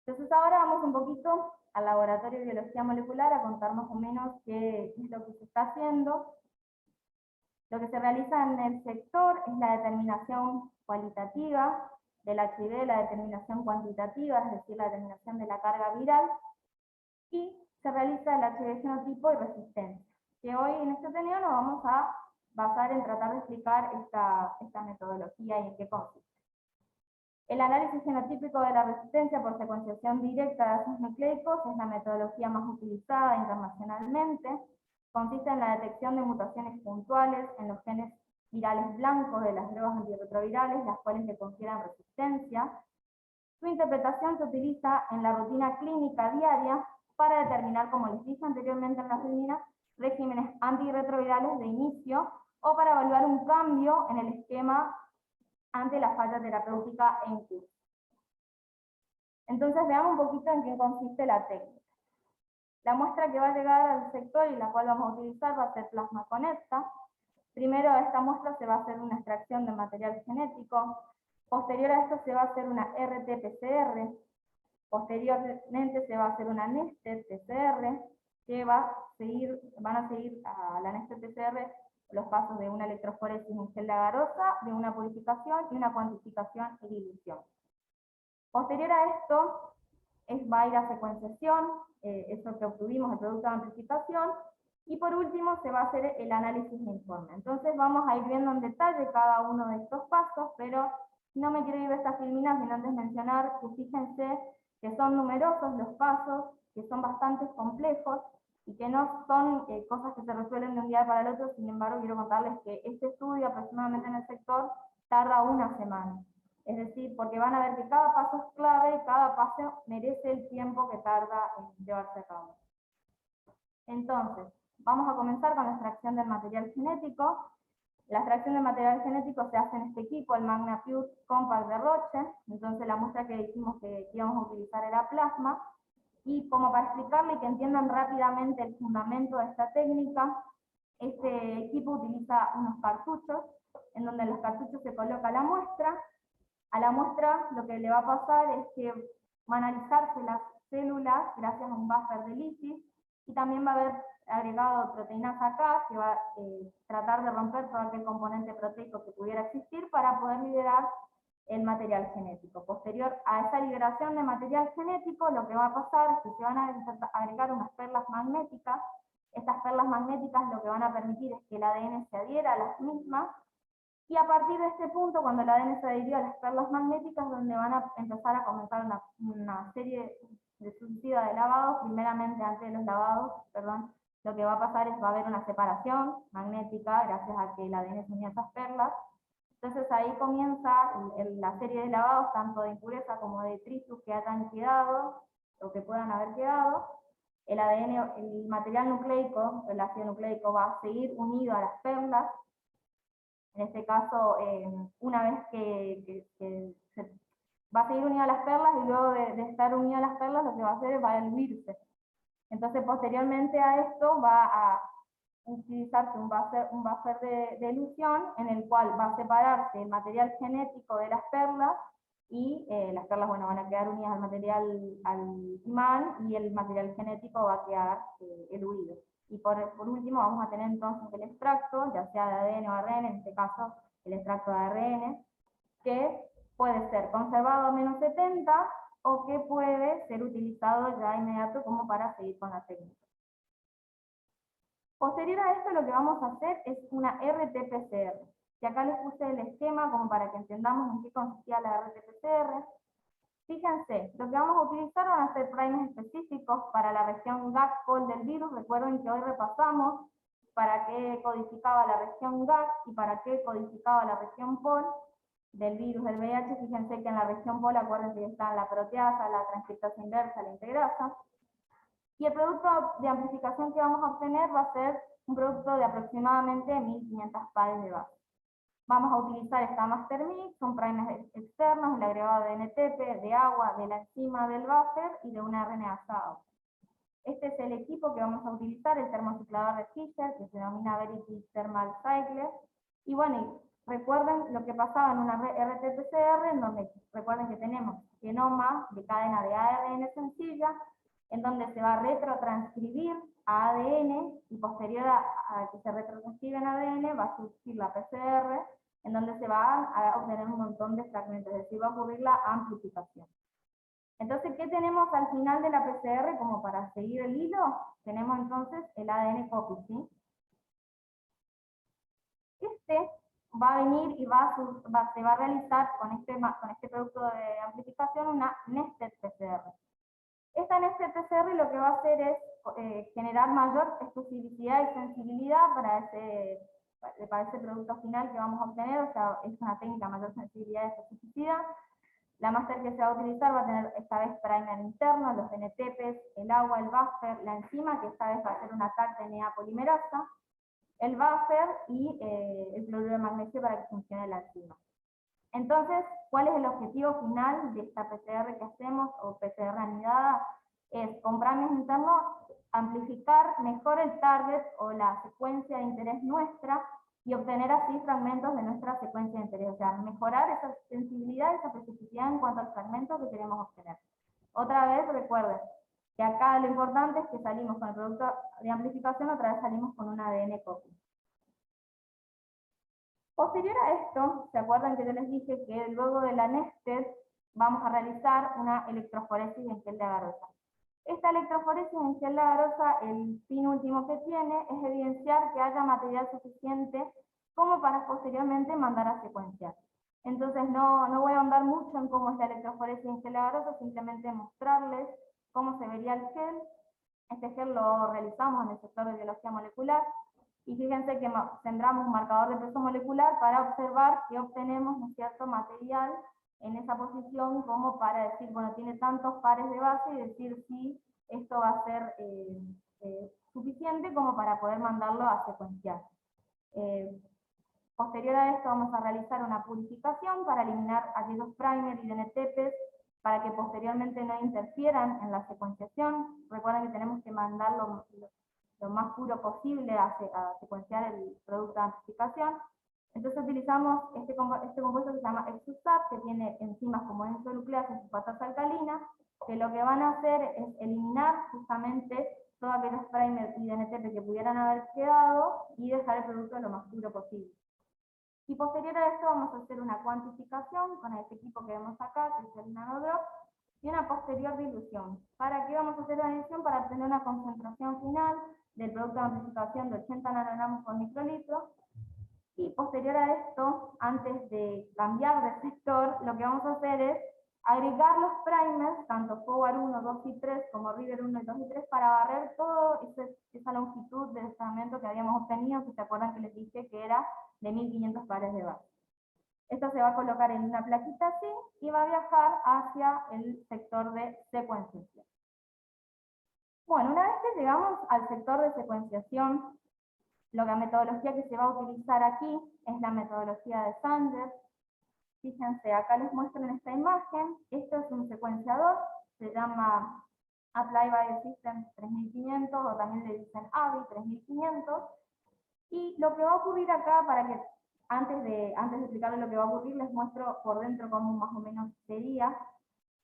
Entonces ahora vamos un poquito al laboratorio de biología molecular a contar más o menos qué es lo que se está haciendo. Lo que se realiza en el sector es la determinación cualitativa del HIV, la determinación cuantitativa, es decir, la determinación de la carga viral, y se realiza el HIV genotipo y resistencia, que hoy en este tenido nos vamos a basar en tratar de explicar esta metodología y en qué consiste. El análisis genotípico de la resistencia por secuenciación directa de ácidos nucleicos es la metodología más utilizada internacionalmente. Consiste en la detección de mutaciones puntuales en los genes virales blancos de las drogas antirretrovirales, las cuales le confieren resistencia. Su interpretación se utiliza en la rutina clínica diaria para determinar, como les dije anteriormente en la rutina, regímenes antirretrovirales de inicio o para evaluar un cambio en el esquema ante la falla terapéutica en curso. Entonces veamos un poquito en qué consiste la técnica. La muestra que va a llegar al sector y la cual vamos a utilizar va a ser plasma conecta. Primero a esta muestra se va a hacer una extracción de material genético. Posterior a esto se va a hacer una RT-PCR. Posteriormente se va a hacer una Nested-PCR, que van a seguir a la Nested-PCR los pasos de una electroforesis en gel de agarosa, de una purificación y una cuantificación y dilución. Posterior a esto, va a ir a secuenciación, eso que obtuvimos, el producto de amplificación, y por último se va a hacer el análisis de informe. Entonces vamos a ir viendo en detalle cada uno de estos pasos, pero no me quiero ir de esta filmina sin antes mencionar que fíjense que son numerosos los pasos, que son bastante complejos, y que no son cosas que se resuelven de un día para el otro. Sin embargo, quiero contarles que este estudio aproximadamente en el sector tarda una semana. Es decir, porque van a ver que cada paso es clave y cada paso merece el tiempo que tarda en llevarse a cabo. Entonces, vamos a comenzar con la extracción del material genético. La extracción del material genético se hace en este equipo, el MagnaPure Compact de Roche. Entonces la muestra que dijimos que íbamos a utilizar era plasma. Y como para explicarle y que entiendan rápidamente el fundamento de esta técnica, este equipo utiliza unos cartuchos, en donde en los cartuchos se coloca la muestra. A la muestra lo que le va a pasar es que van a analizarse las células gracias a un buffer de lisis, y también va a haber agregado proteínas acá, que va a tratar de romper todo aquel componente proteico que pudiera existir para poder liberar el material genético. Posterior a esa liberación de material genético, lo que va a pasar es que se van a agregar unas perlas magnéticas. Estas perlas magnéticas lo que van a permitir es que el ADN se adhiera a las mismas, y a partir de este punto, cuando el ADN se adhirió a las perlas magnéticas, donde van a empezar a comenzar una serie de sucesivas de lavados. Primeramente, antes de los lavados, lo que va a pasar es que va a haber una separación magnética gracias a que el ADN se unió a esas perlas. Entonces ahí comienza la serie de lavados, tanto de impureza como de detritus que hayan quedado, o que puedan haber quedado. El ADN, el material nucleico, el ácido nucleico va a seguir unido a las perlas. En este caso, una vez que se va a seguir unido a las perlas, y luego de estar unido a las perlas, lo que va a hacer es va a diluirse. Entonces, posteriormente a esto, va a utilizarse un buffer de dilución, en el cual va a separarse el material genético de las perlas, y las perlas, bueno, van a quedar unidas al material, al imán, y el material genético va a quedar eluido. Y por último vamos a tener entonces el extracto, ya sea de ADN o ARN, en este caso el extracto de ARN, que puede ser conservado a -70 o que puede ser utilizado ya inmediato como para seguir con la técnica. Posterior a esto lo que vamos a hacer es una RT-PCR, que acá les puse el esquema como para que entendamos en qué consistía la RT-PCR. Fíjense, lo que vamos a utilizar van a ser primers específicos para la región GAC-POL del virus. Recuerden que hoy repasamos para qué codificaba la región GAC y para qué codificaba la región POL del virus del VIH. Fíjense que en la región POL, acuérdense que están la proteasa, la transcriptasa inversa, la integrasa. Y el producto de amplificación que vamos a obtener va a ser un producto de aproximadamente 1500 pares de base. Vamos a utilizar esta master mix, son primers externos, el agregado de NTP, de agua, de la enzima del buffer y de un ARN asado. Este es el equipo que vamos a utilizar, el termociclador de Fischer, que se denomina Verity Thermal Cycler. Y bueno, recuerden lo que pasaba en una RT-PCR, en donde recuerden que tenemos genoma de cadena de ARN sencilla, en donde se va a retrotranscribir a ADN, y posterior a que se retrotranscribe en ADN va a surgir la PCR, en donde se va a obtener un montón de fragmentos, es decir, va a ocurrir la amplificación. Entonces, ¿qué tenemos al final de la PCR como para seguir el hilo? Tenemos entonces el ADN copy, ¿sí? Este va a venir y se va a realizar con este producto de amplificación una nested PCR. Esta nested PCR lo que va a hacer es generar mayor especificidad y sensibilidad para ese producto final que vamos a obtener, o sea, es una técnica mayor sensibilidad y especificidad. La master que se va a utilizar va a tener esta vez primer interno, los NTPs, el agua, el buffer, la enzima, que esta vez va a ser una TAC-DNA polimerasa, el buffer y el cloruro de magnesio para que funcione la enzima. Entonces, ¿cuál es el objetivo final de esta PCR que hacemos, o PCR anidada? Es, con primers internos, amplificar mejor el target o la secuencia de interés nuestra, y obtener así fragmentos de nuestra secuencia de interés, o sea, mejorar esa sensibilidad, esa especificidad en cuanto al fragmento que queremos obtener. Otra vez, recuerden que acá lo importante es que salimos con el producto de amplificación, otra vez salimos con un ADN copy. Posterior a esto, ¿se acuerdan que yo les dije que luego de la nested vamos a realizar una electroforesis en gel de agarosa? Esta electroforesis en gel de agarosa, el fin último que tiene es evidenciar que haya material suficiente como para posteriormente mandar a secuenciar. Entonces no voy a ahondar mucho en cómo es la electroforesis en gel de agarosa, simplemente mostrarles cómo se vería el gel. Este gel lo realizamos en el sector de biología molecular. Y fíjense que tendremos un marcador de peso molecular para observar que obtenemos un cierto material en esa posición, como para decir, bueno, tiene tantos pares de base, y decir si esto va a ser suficiente como para poder mandarlo a secuenciar. Posterior a esto vamos a realizar una purificación para eliminar aquellos primers y NTPs para que posteriormente no interfieran en la secuenciación. Recuerden que tenemos que mandarlo lo más puro posible a secuenciar el producto de amplificación. Entonces utilizamos este compuesto que se llama Exusap, que tiene enzimas como endonucleases y sulfatasa alcalina, que lo que van a hacer es eliminar justamente todos aquellos primers y DNTP que pudieran haber quedado y dejar el producto lo más puro posible. Y posterior a esto vamos a hacer una cuantificación con este equipo que vemos acá, que es el nanodrop, y una posterior dilución. ¿Para qué vamos a hacer la dilución? Para obtener una concentración final del producto de amplificación de 80 nanogramos por microlitro. Y posterior a esto, antes de cambiar de sector, lo que vamos a hacer es agregar los primers, tanto Forward 1, 2 y 3, como River 1, 2 y 3, para barrer toda esa longitud de fragmento que habíamos obtenido, que se acuerdan que les dije que era de 1500 pares de base. Esto se va a colocar en una plaquita así, y va a viajar hacia el sector de secuenciación. Bueno, una vez que llegamos al sector de secuenciación, la metodología que se va a utilizar aquí es la metodología de Sanger. Fíjense, acá les muestro en esta imagen, esto es un secuenciador, se llama Applied Biosystems 3500, o también le dicen AVI 3500, y lo que va a ocurrir acá, para que antes de explicarles lo que va a ocurrir, les muestro por dentro cómo más o menos sería.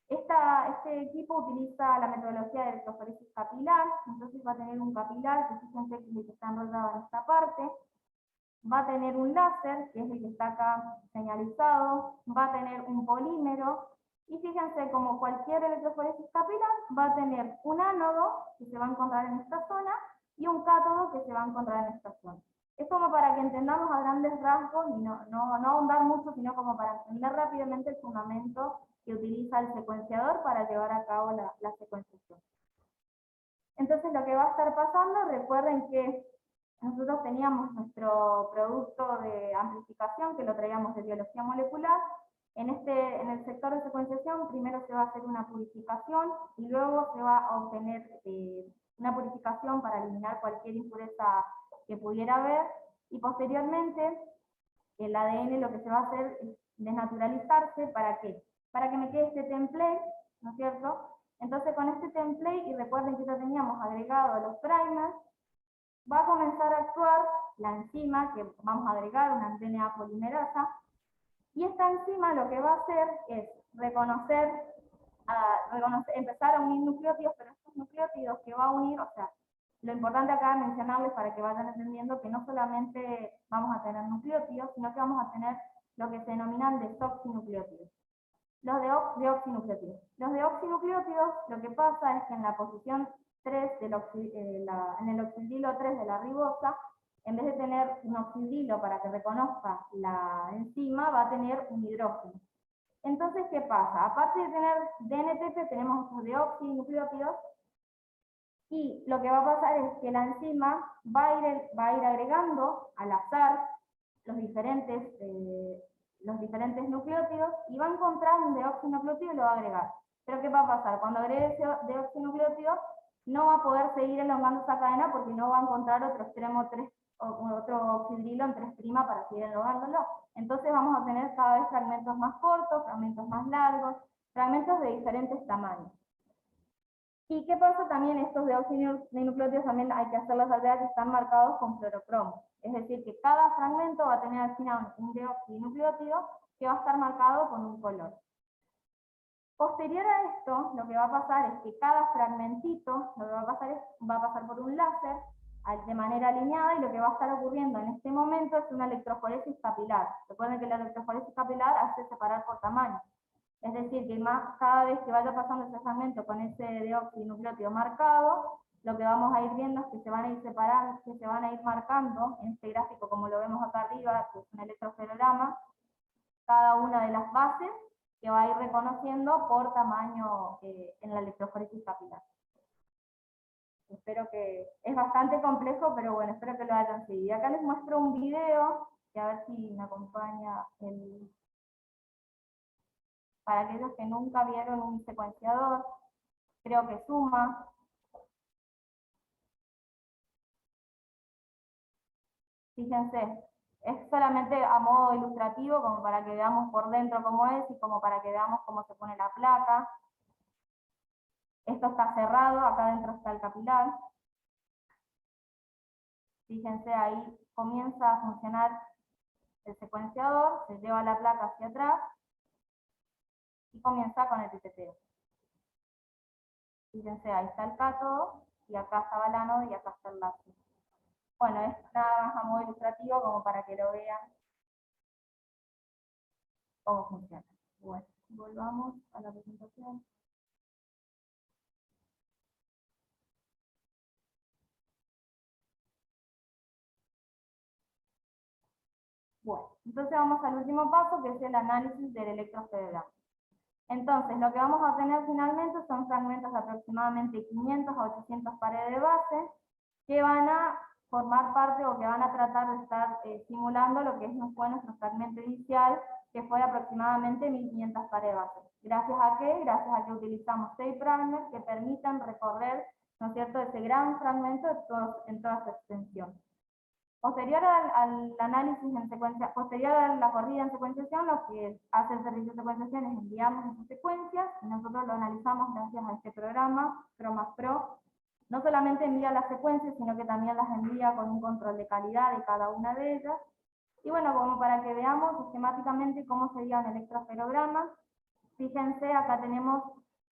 Este equipo utiliza la metodología de electroforesis capilar, entonces va a tener un capilar, que fíjense que está enrollado en esta parte. va a tener un láser, que es el que está acá señalizado, va a tener un polímero, y fíjense, como cualquier electroforesis capilar, va a tener un ánodo, que se va a encontrar en esta zona, y un cátodo, que se va a encontrar en esta zona. Es como para que entendamos a grandes rasgos, y no ahondar mucho, sino como para entender rápidamente el fundamento que utiliza el secuenciador para llevar a cabo la secuenciación. Entonces lo que va a estar pasando, recuerden que nosotros teníamos nuestro producto de amplificación, que lo traíamos de biología molecular. En el sector de secuenciación, primero se va a hacer una purificación y luego se va a obtener una purificación para eliminar cualquier impureza que pudiera haber, y posteriormente el ADN lo que se va a hacer es desnaturalizarse. ¿Para qué? Para que me quede este template, ¿no es cierto? Entonces con este template, y recuerden que ya teníamos agregado a los primers, va a comenzar a actuar la enzima que vamos a agregar, una DNA polimerasa, y esta enzima lo que va a hacer es empezar a unir nucleótidos, pero estos nucleótidos que va a unir, o sea, lo importante acá es mencionarles para que vayan entendiendo que no solamente vamos a tener nucleótidos, sino que vamos a tener lo que se denominan desoxinucleótidos. Los deoxinucleótidos. Los deoxinucleótidos, lo que pasa es que en la posición 3, en el oxidilo 3 de la ribosa, en vez de tener un oxidilo para que reconozca la enzima, va a tener un hidrógeno. Entonces, ¿qué pasa? Aparte de tener DNTP, tenemos estos deoxinucleótidos, y lo que va a pasar es que la enzima va a ir agregando al azar los diferentes nucleótidos, y va a encontrar un deoxinucleótido y lo va a agregar. Pero ¿qué va a pasar? Cuando agregue ese deoxinucleótido, no va a poder seguir elongando esa cadena porque no va a encontrar otro oxidrilo en 3' para seguir elongándolo. Entonces vamos a tener cada vez fragmentos más cortos, fragmentos más largos, fragmentos de diferentes tamaños. ¿Y qué pasa también? Estos deoxinucleótidos también hay que hacerlos salvedad que están marcados con fluorocromo. Es decir, que cada fragmento va a tener al final un deoxinucleótido que va a estar marcado con un color. Posterior a esto, lo que va a pasar es que cada fragmentito, lo que va a pasar por un láser de manera alineada, y lo que va a estar ocurriendo en este momento es una electroforesis capilar. Recuerden que la electroforesis capilar hace separar por tamaño. Es decir, que cada vez que vaya pasando ese fragmento con ese deoxinucleótido marcado, lo que vamos a ir viendo es que se van a ir separando, que se van a ir marcando en este gráfico, como lo vemos acá arriba, que es un electroferograma, cada una de las bases que va a ir reconociendo por tamaño en la electroforesis capilar. Espero que es bastante complejo, pero bueno, espero que lo hayan seguido. Y acá les muestro un video, que a ver si me acompaña para aquellos que nunca vieron un secuenciador, creo que suma. Fíjense, es solamente a modo ilustrativo, como para que veamos por dentro cómo es, y como para que veamos cómo se pone la placa. Esto está cerrado, acá adentro está el capilar. Fíjense, ahí comienza a funcionar el secuenciador, se lleva la placa hacia atrás, y comienza con el pipeteo. Fíjense, ahí está el cátodo, y acá estaba el ánodo, y acá está el láser. Bueno, es nada más a modo ilustrativo, como para que lo vean cómo funciona. Bueno, volvamos a la presentación. Bueno, entonces vamos al último paso, que es el análisis del electroferograma. Entonces, lo que vamos a tener finalmente son fragmentos de aproximadamente 500 a 800 pares de base, que van a formar parte, o que van a tratar de estar simulando lo que fue nuestro fragmento inicial, que fue aproximadamente 1500 pares de base. ¿Gracias a qué? Gracias a que utilizamos 6 primers que permitan recorrer, ¿no es cierto?, ese gran fragmento en toda su extensión. Posterior al análisis en secuencia, posterior a la corrida en secuenciación, lo que hace el servicio de secuenciación es enviarnos esas secuencias, y nosotros lo analizamos gracias a este programa, PROMAS-Pro. No solamente envía las secuencias, sino que también las envía con un control de calidad de cada una de ellas. Y bueno, como para que veamos sistemáticamente cómo sería un electroferograma, fíjense, acá tenemos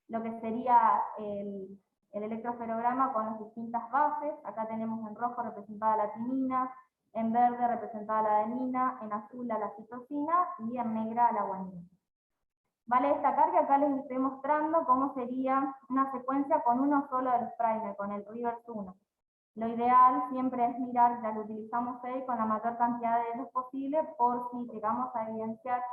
lo que sería el electroferograma con las distintas bases. Acá tenemos en rojo representada la timina, En verde representada la adenina, en azul a la citosina y en negra a la guanina. Vale destacar que acá les estoy mostrando cómo sería una secuencia con uno solo de los primers, con el reverse 1. Lo ideal siempre es mirar, ya que utilizamos 6, con la mayor cantidad de dedos posible, por si llegamos a evidenciar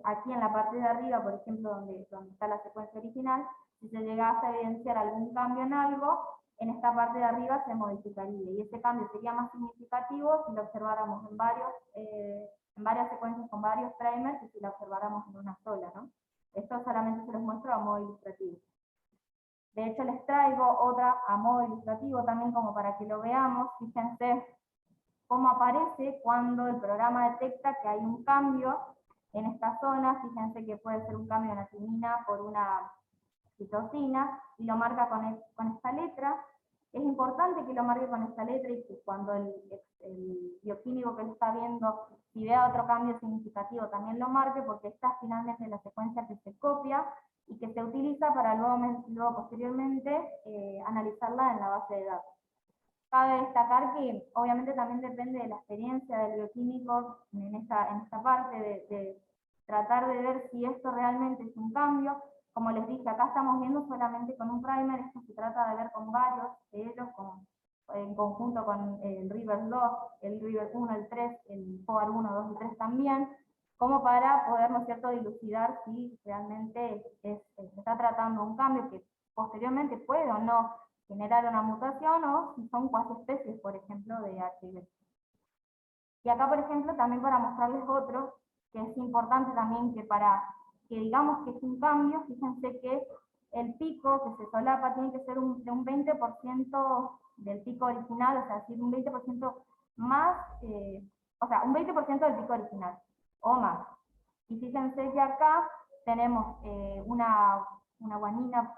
aquí en la parte de arriba, por ejemplo, donde está la secuencia original, si se llegase a evidenciar algún cambio en algo, en esta parte de arriba se modificaría, y ese cambio sería más significativo si lo observáramos en varias secuencias con varios primers que si lo observáramos en una sola, ¿no? Esto solamente se los muestro a modo ilustrativo. De hecho, les traigo otra a modo ilustrativo también como para que lo veamos. Fíjense cómo aparece cuando el programa detecta que hay un cambio en esta zona. Fíjense que puede ser un cambio de una timina por una citosina, y lo marca con esta letra. Es importante que lo marque con esta letra y que cuando el bioquímico que lo está viendo, si vea otro cambio significativo, también lo marque, porque esta finalmente es la secuencia que se copia y que se utiliza para luego posteriormente analizarla en la base de datos. Cabe destacar que obviamente también depende de la experiencia del bioquímico en esta parte de tratar de ver si esto realmente es un cambio. Como les dije, acá estamos viendo solamente con un primer, esto se trata de ver con varios de ellos, en conjunto con el River 2, el River 1, el 3, el FOAR 1, 2 y 3 también, como para poder, ¿no es cierto?, dilucidar si realmente se está tratando un cambio que posteriormente puede o no generar una mutación, o si son cuasi especies, por ejemplo, de HIV. Y acá, por ejemplo, también para mostrarles otro, que es importante también que para que digamos que es un cambio, fíjense que el pico que se solapa tiene que ser de un 20% del pico original, o sea, decir, un 20% más, o sea, un 20% del pico original, o más. Y fíjense que acá tenemos una guanina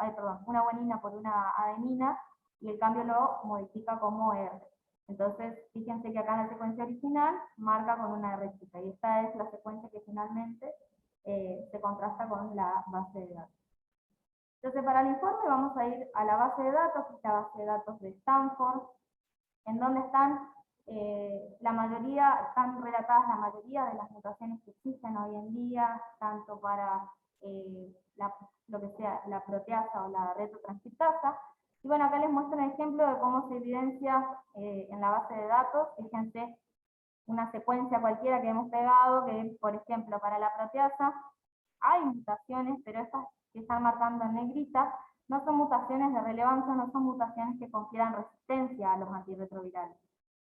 por una adenina, y el cambio lo modifica como R. Entonces, fíjense que acá en la secuencia original marca con una R chica, y esta es la secuencia que finalmente se contrasta con la base de datos. Entonces, para el informe vamos a ir a la base de datos, que es la base de datos de Stanford, en donde están están relatadas la mayoría de las mutaciones que existen hoy en día, tanto para lo que sea la proteasa o la retrotranscriptasa. Y bueno, acá les muestro un ejemplo de cómo se evidencia en la base de datos. Fíjense una secuencia cualquiera que hemos pegado, que por ejemplo para la proteasa hay mutaciones, pero estas que están marcando en negrita no son mutaciones de relevancia, no son mutaciones que confieran resistencia a los antirretrovirales.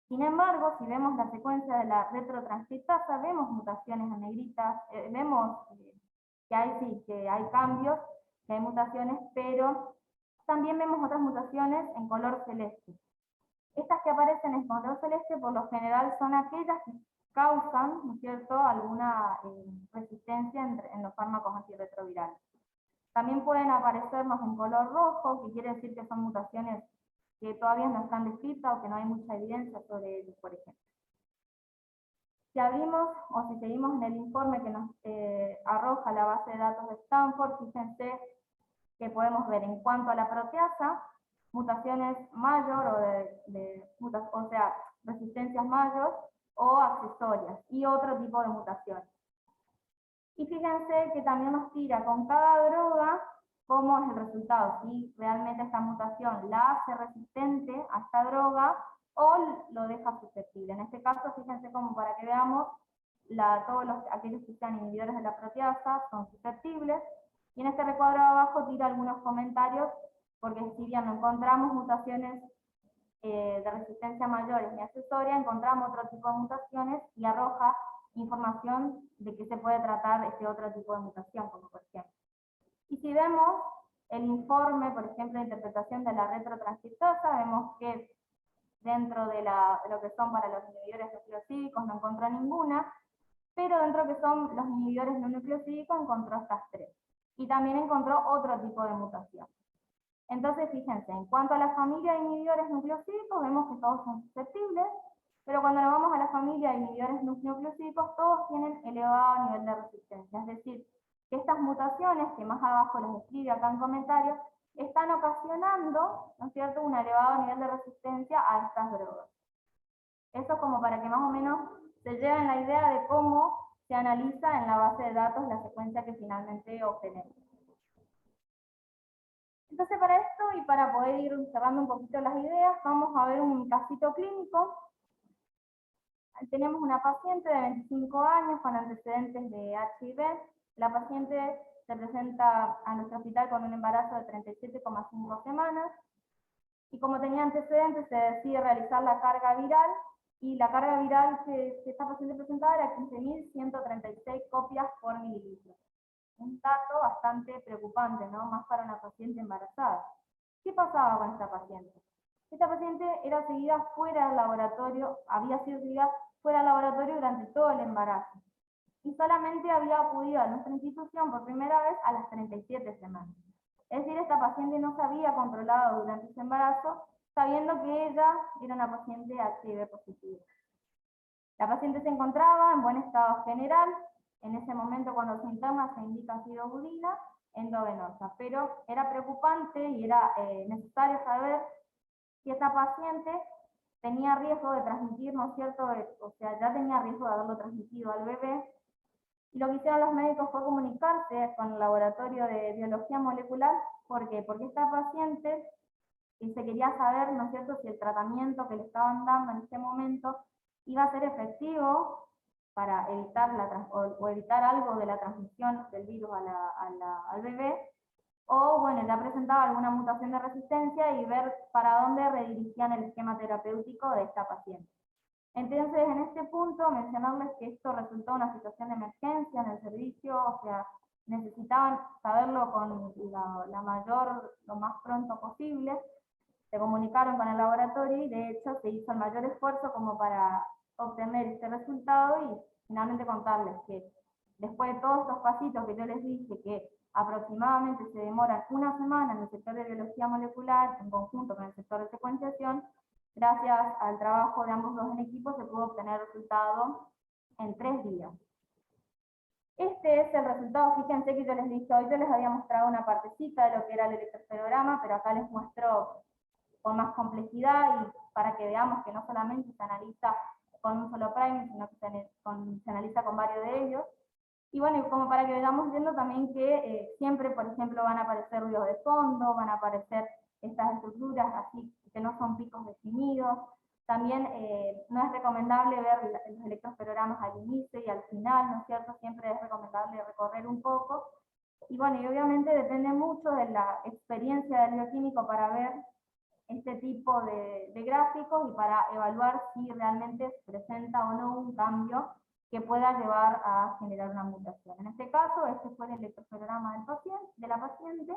Sin embargo, si vemos la secuencia de la retrotranscriptasa, vemos mutaciones en negritas, vemos que hay cambios, que hay mutaciones, pero también vemos otras mutaciones en color celeste. Estas que aparecen en color celeste por lo general son aquellas que causan, ¿no es cierto?, alguna resistencia en los fármacos antirretrovirales. También pueden aparecernos en color rojo, que quiere decir que son mutaciones que todavía no están descritas o que no hay mucha evidencia sobre ellos, por ejemplo. Si abrimos o si seguimos en el informe que nos arroja la base de datos de Stanford, fíjense que podemos ver en cuanto a la proteasa, mutaciones mayor o sea, resistencias mayor o accesorias, y otro tipo de mutaciones. Y fíjense que también nos tira con cada droga cómo es el resultado, si realmente esta mutación la hace resistente a esta droga o lo deja susceptible. En este caso, fíjense como para que veamos, aquellos que sean inhibidores de la proteasa son susceptibles, y en este recuadro de abajo tira algunos comentarios, porque si bien no encontramos mutaciones de resistencia mayores ni accesorias, encontramos otro tipo de mutaciones y arroja información de que se puede tratar este otro tipo de mutación, como por ejemplo. Y si vemos el informe, por ejemplo, de interpretación de la retrotranscriptasa, vemos que dentro de lo que son para los inhibidores nucleosídicos no encontró ninguna, pero dentro de lo que son los inhibidores no nucleosídicos encontró estas 3. Y también encontró otro tipo de mutación. Entonces, fíjense, en cuanto a la familia de inhibidores nucleosídicos, vemos que todos son susceptibles, pero cuando nos vamos a la familia de inhibidores nucleosídicos, todos tienen elevado nivel de resistencia. Es decir, que estas mutaciones, que más abajo les escribe acá en comentarios, están ocasionando, ¿no es cierto?, un elevado nivel de resistencia a estas drogas. Eso como para que más o menos se lleven la idea de cómo se analiza en la base de datos la secuencia que finalmente obtenemos. Entonces para esto y para poder ir cerrando un poquito las ideas, vamos a ver un casito clínico. Tenemos una paciente de 25 años con antecedentes de HIV. La paciente se presenta a nuestro hospital con un embarazo de 37,5 semanas y como tenía antecedentes se decide realizar la carga viral y la carga viral que esta paciente presentaba era 15.136 copias por mililitro. Un dato bastante preocupante, ¿no? Más para una paciente embarazada. ¿Qué pasaba con esta paciente? Esta paciente era seguida fuera del laboratorio, había sido seguida fuera del laboratorio durante todo el embarazo. Y solamente había acudido a nuestra institución por primera vez a las 37 semanas. Es decir, esta paciente no se había controlado durante ese embarazo, sabiendo que ella era una paciente HIV positiva. La paciente se encontraba en buen estado general. En ese momento, cuando se interna, se indica acidobudina endovenosa, pero era preocupante y era necesario saber si esta paciente tenía riesgo de transmitir, ¿no es cierto? O sea, ya tenía riesgo de haberlo transmitido al bebé. Y lo que hicieron los médicos fue comunicarse con el laboratorio de biología molecular. ¿Por qué? Porque esta paciente se quería saber, ¿no es cierto?, si el tratamiento que le estaban dando en este momento iba a ser efectivo para evitar o evitar algo de la transmisión del virus al bebé, o bueno, ya presentaba alguna mutación de resistencia y ver para dónde redirigían el esquema terapéutico de esta paciente. Entonces, en este punto, mencionarles que esto resultó una situación de emergencia en el servicio, o sea, necesitaban saberlo con lo más pronto posible. Se comunicaron con el laboratorio y de hecho se hizo el mayor esfuerzo como para obtener este resultado y finalmente contarles que después de todos estos pasitos que yo les dije, que aproximadamente se demoran una semana en el sector de biología molecular en conjunto con el sector de secuenciación, gracias al trabajo de ambos dos en equipo se pudo obtener el resultado en 3 días. Este es el resultado. Fíjense que yo les dije hoy, yo les había mostrado una partecita de lo que era el electroesferograma, pero acá les muestro con más complejidad y para que veamos que no solamente se analiza con un solo primer, sino que se analiza con varios de ellos. Y bueno, y como para que vayamos viendo también que siempre, por ejemplo, van a aparecer ruidos de fondo, van a aparecer estas estructuras así que no son picos definidos. También no es recomendable ver los electroesferogramas al inicio y al final, ¿no es cierto? Siempre es recomendable recorrer un poco. Y bueno, y obviamente depende mucho de la experiencia del bioquímico para ver este tipo de gráficos y para evaluar si realmente se presenta o no un cambio que pueda llevar a generar una mutación. En este caso, este fue el electroesferograma de la paciente.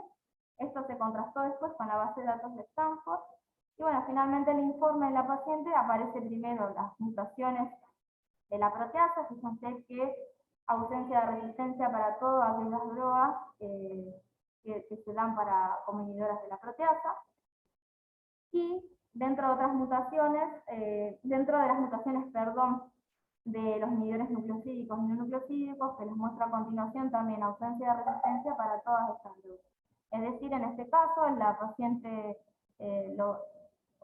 Esto se contrastó después con la base de datos de Stanford. Y bueno, finalmente el informe de la paciente aparece primero las mutaciones de la proteasa. Fíjense que ausencia de resistencia para todas aquellas drogas que se dan como inhibidoras de la proteasa. Y dentro de otras mutaciones, dentro de las mutaciones, de los inhibidores nucleosídicos y no nucleosídicos, se les muestra a continuación también ausencia de resistencia para todas estas drogas. Es decir, en este caso, la paciente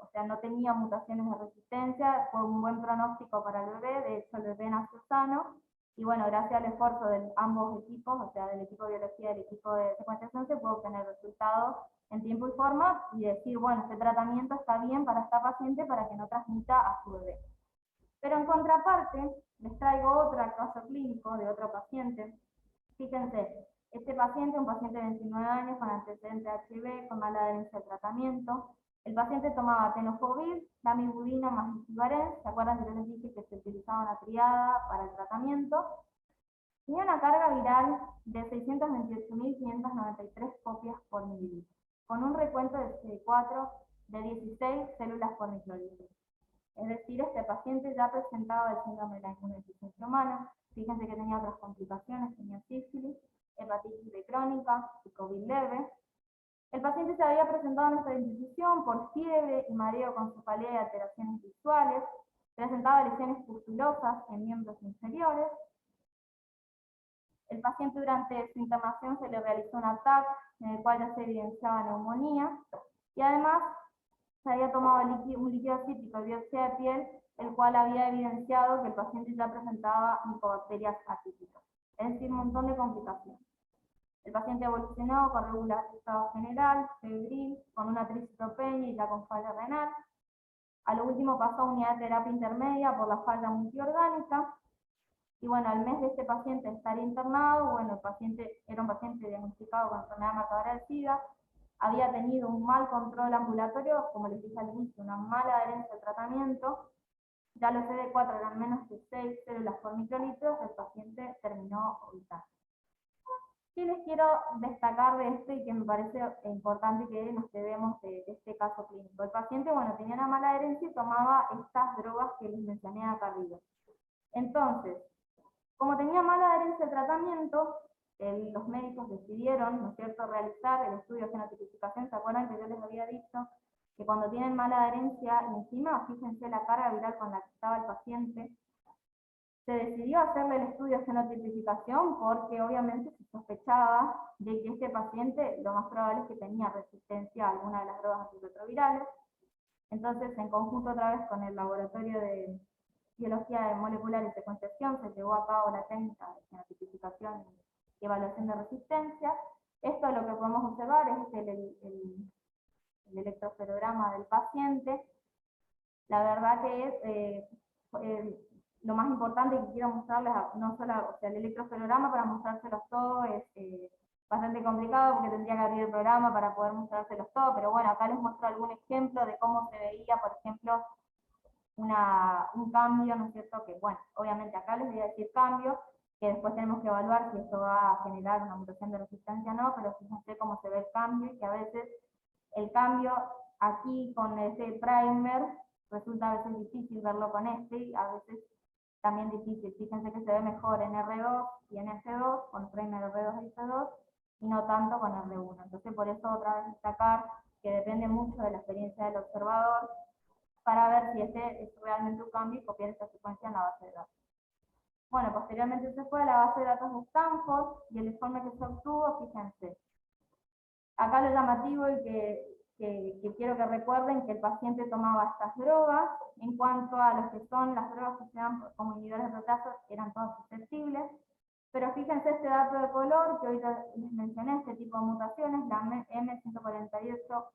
o sea, no tenía mutaciones de resistencia, fue un buen pronóstico para el bebé, de hecho el bebé nació sano, y bueno, gracias al esfuerzo de ambos equipos, o sea, del equipo de biología y del equipo de secuenciación, se pudo obtener resultados en tiempo y forma, y decir, bueno, este tratamiento está bien para esta paciente para que no transmita a su bebé. Pero en contraparte, les traigo otro caso clínico de otro paciente. Fíjense, este paciente, un paciente de 29 años con antecedente de HIV, con mala adherencia al tratamiento. El paciente tomaba tenofovir, lamivudina más icibarén. ¿Se acuerdan que yo les dije que se utilizaba una triada para el tratamiento? Tenía una carga viral de 628.593 copias por mililitro, con un recuento de CD4 de 16 células por microlitro. Es decir, este paciente ya presentaba el síndrome de la inmunodeficiencia humana. Fíjense que tenía otras complicaciones, tenía sífilis, hepatitis B crónica y COVID leve. El paciente se había presentado a nuestra institución por fiebre y mareo con cefalea y alteraciones visuales, presentaba lesiones pustulosas en miembros inferiores. El paciente durante su internación se le realizó un TAC en el cual ya se evidenciaba neumonía y además se había tomado un líquido cítrico de biopsia de piel el cual había evidenciado que el paciente ya presentaba micobacterias atípicas, es decir, un montón de complicaciones. El paciente evolucionó con regular estado general, febril, con una tricitopenia y ya con falla renal. A lo último pasó a unidad de terapia intermedia por la falla multiorgánica. Y bueno, al mes de este paciente estar internado, bueno, el paciente era un paciente diagnosticado con enfermedad marcadora del SIDA, había tenido un mal control ambulatorio, como les dije al inicio, una mala adherencia al tratamiento. Ya los CD4 eran menos que 6 células por microlitro, el paciente terminó orbitando. ¿Qué les quiero destacar de esto y que me parece importante que nos quedemos de este caso clínico? El paciente, bueno, tenía una mala adherencia y tomaba estas drogas que les mencioné acá arriba. Entonces, como tenía mala adherencia al tratamiento, los médicos decidieron, ¿no es cierto?, realizar el estudio de genotipificación. ¿Se acuerdan que yo les había dicho que cuando tienen mala adherencia y encima, fíjense la carga viral con la que estaba el paciente? Se decidió hacerle el estudio de genotipificación porque obviamente se sospechaba de que este paciente lo más probable es que tenía resistencia a alguna de las drogas antirretrovirales. Entonces, en conjunto otra vez con el laboratorio de biología molecular y secuenciación, se llevó a cabo la técnica de genotipificación y evaluación de resistencia. Esto lo que podemos observar es el electroferograma del paciente. La verdad que es lo más importante que quiero mostrarles, no solo, o sea, el electroferograma para mostrárselos todos es bastante complicado porque tendría que abrir el programa para poder mostrárselos todos, pero bueno, acá les muestro algún ejemplo de cómo se veía, por ejemplo, un cambio, ¿no es cierto? Que bueno, obviamente acá les voy a decir cambio, que después tenemos que evaluar si esto va a generar una mutación de resistencia o no, pero fíjense cómo se ve el cambio y que a veces el cambio aquí con ese primer resulta a veces difícil verlo con este y a veces también difícil. Fíjense que se ve mejor en R2 y en F2, con primer R2 y F2, y no tanto con R1. Entonces por eso otra vez destacar que depende mucho de la experiencia del observador, para ver si este es realmente un cambio y copiar esta secuencia en la base de datos. Bueno, posteriormente se fue a la base de datos de Stanford y el informe que se obtuvo, fíjense. Acá lo llamativo y que quiero que recuerden que el paciente tomaba estas drogas. En cuanto a lo que son las drogas que se dan como inhibidores de proteasas, eran todas susceptibles. Pero fíjense este dato de color que hoy les mencioné, este tipo de mutaciones, la M148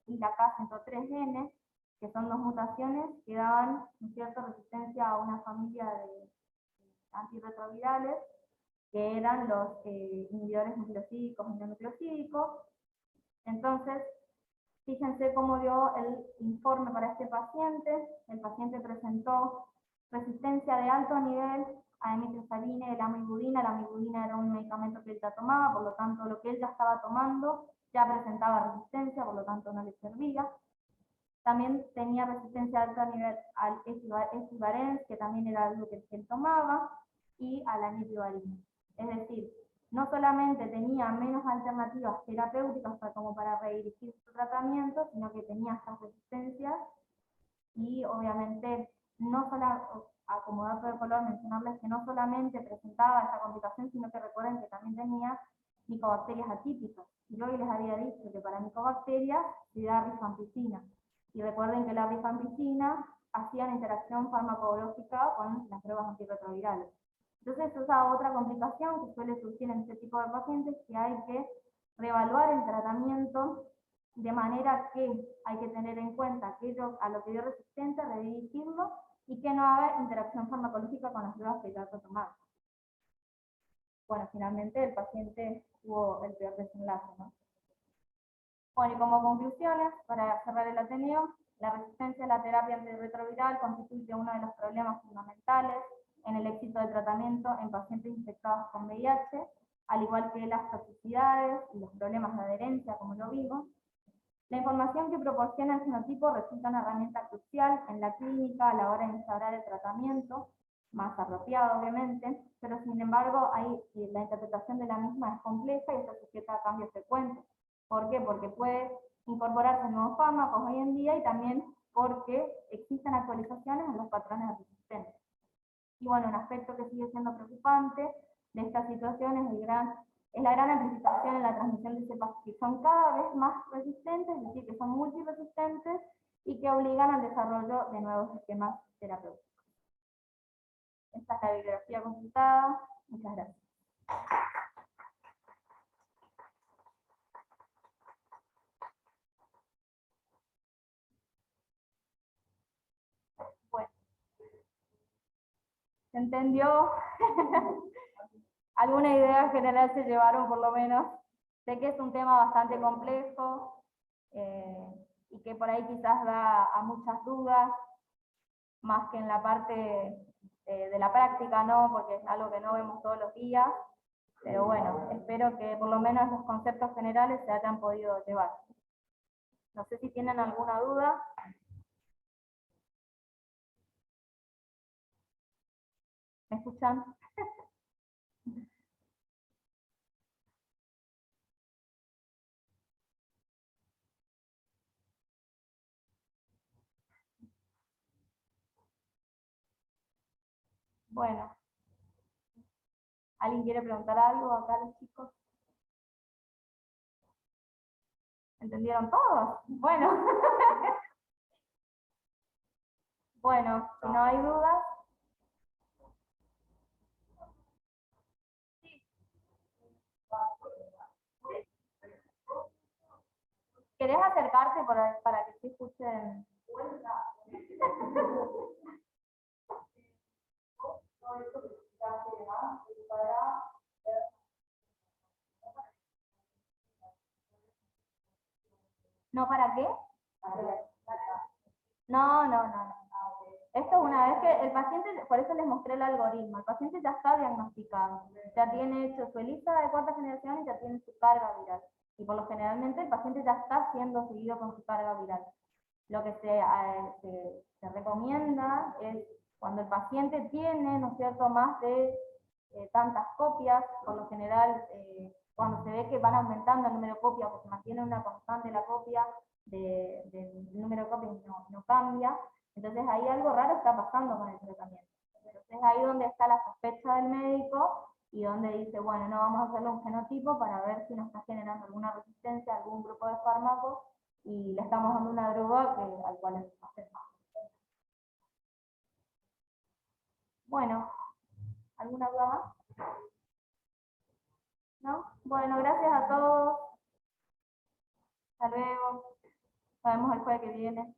y la K103N, que son dos mutaciones que daban, ¿no es cierto?, resistencia a una familia de antirretrovirales, que eran los inhibidores nucleosídicos y no nucleosídicos. Entonces, fíjense cómo dio el informe para este paciente. El paciente presentó resistencia de alto nivel a emitriptamina y la amibudina. La amibudina era un medicamento que él ya tomaba, por lo tanto, lo que él ya estaba tomando ya presentaba resistencia, por lo tanto no le servía. También tenía resistencia de alto nivel al equivalens, que también era algo que él tomaba, y a la nitivarina. Es decir, no solamente tenía menos alternativas terapéuticas como para redirigir su tratamiento, sino que tenía estas resistencias y obviamente no solo, como dato de color, mencionarles que no solamente presentaba esta complicación, sino que recuerden que también tenía micobacterias atípicas. Y hoy les había dicho que para micobacterias se da rifampicina. Y recuerden que la rifampicina hacía una interacción farmacológica con las drogas antirretrovirales. Entonces esa otra complicación que suele surgir en este tipo de pacientes, que hay que reevaluar el tratamiento de manera que hay que tener en cuenta aquello a lo que dio resistente, redirigirlo y que no haga interacción farmacológica con las drogas que ya está tomando. Bueno, finalmente el paciente tuvo el peor desenlace, ¿no? Bueno, y como conclusiones, para cerrar el Ateneo, la resistencia a la terapia antirretroviral constituye uno de los problemas fundamentales en el éxito del tratamiento en pacientes infectados con VIH, al igual que las toxicidades y los problemas de adherencia, como lo vimos. La información que proporciona el genotipo resulta una herramienta crucial en la clínica a la hora de instaurar el tratamiento, más apropiado obviamente, pero sin embargo la interpretación de la misma es compleja y está sujeta a cambios frecuentes. ¿Por qué? Porque puede incorporarse nuevos fármacos hoy en día y también porque existen actualizaciones en los patrones de resistencia. Y bueno, un aspecto que sigue siendo preocupante de esta situación es la gran amplificación en la transmisión de cepas que son cada vez más resistentes, es decir, que son multiresistentes y que obligan al desarrollo de nuevos esquemas terapéuticos. Esta es la bibliografía consultada. Muchas gracias. Bueno, ¿se entendió? Alguna idea general se llevaron por lo menos. Sé que es un tema bastante complejo y que por ahí quizás da a muchas dudas, más que en la parte de la práctica, ¿no? Porque es algo que no vemos todos los días. Pero bueno, espero que por lo menos los conceptos generales se hayan podido llevar. No sé si tienen alguna duda. ¿Me escuchan? Bueno, ¿alguien quiere preguntar algo acá los chicos? ¿Entendieron todos? Bueno. Bueno, si no hay dudas. ¿Querés acercarte para que se escuchen? ¿No para qué? No. Esto es una vez que el paciente, por eso les mostré el algoritmo, el paciente ya está diagnosticado, ya tiene hecho su ELISA de cuarta generación y ya tiene su carga viral. Y por lo generalmente el paciente ya está siendo seguido con su carga viral. Lo que se recomienda es cuando el paciente tiene, ¿no es cierto?, más de tantas copias, por lo general, cuando se ve que van aumentando el número de copias, o se mantiene una constante la copia del número de copias no cambia, entonces ahí algo raro está pasando con el tratamiento. Entonces ahí donde está la sospecha del médico y donde dice, bueno, no, vamos a hacerle un fenotipo para ver si nos está generando alguna resistencia a algún grupo de fármacos y le estamos dando una droga al cual es hacer más. Bueno, ¿alguna duda más? ¿No? Bueno, gracias a todos. Hasta luego. Nos vemos el jueves que viene.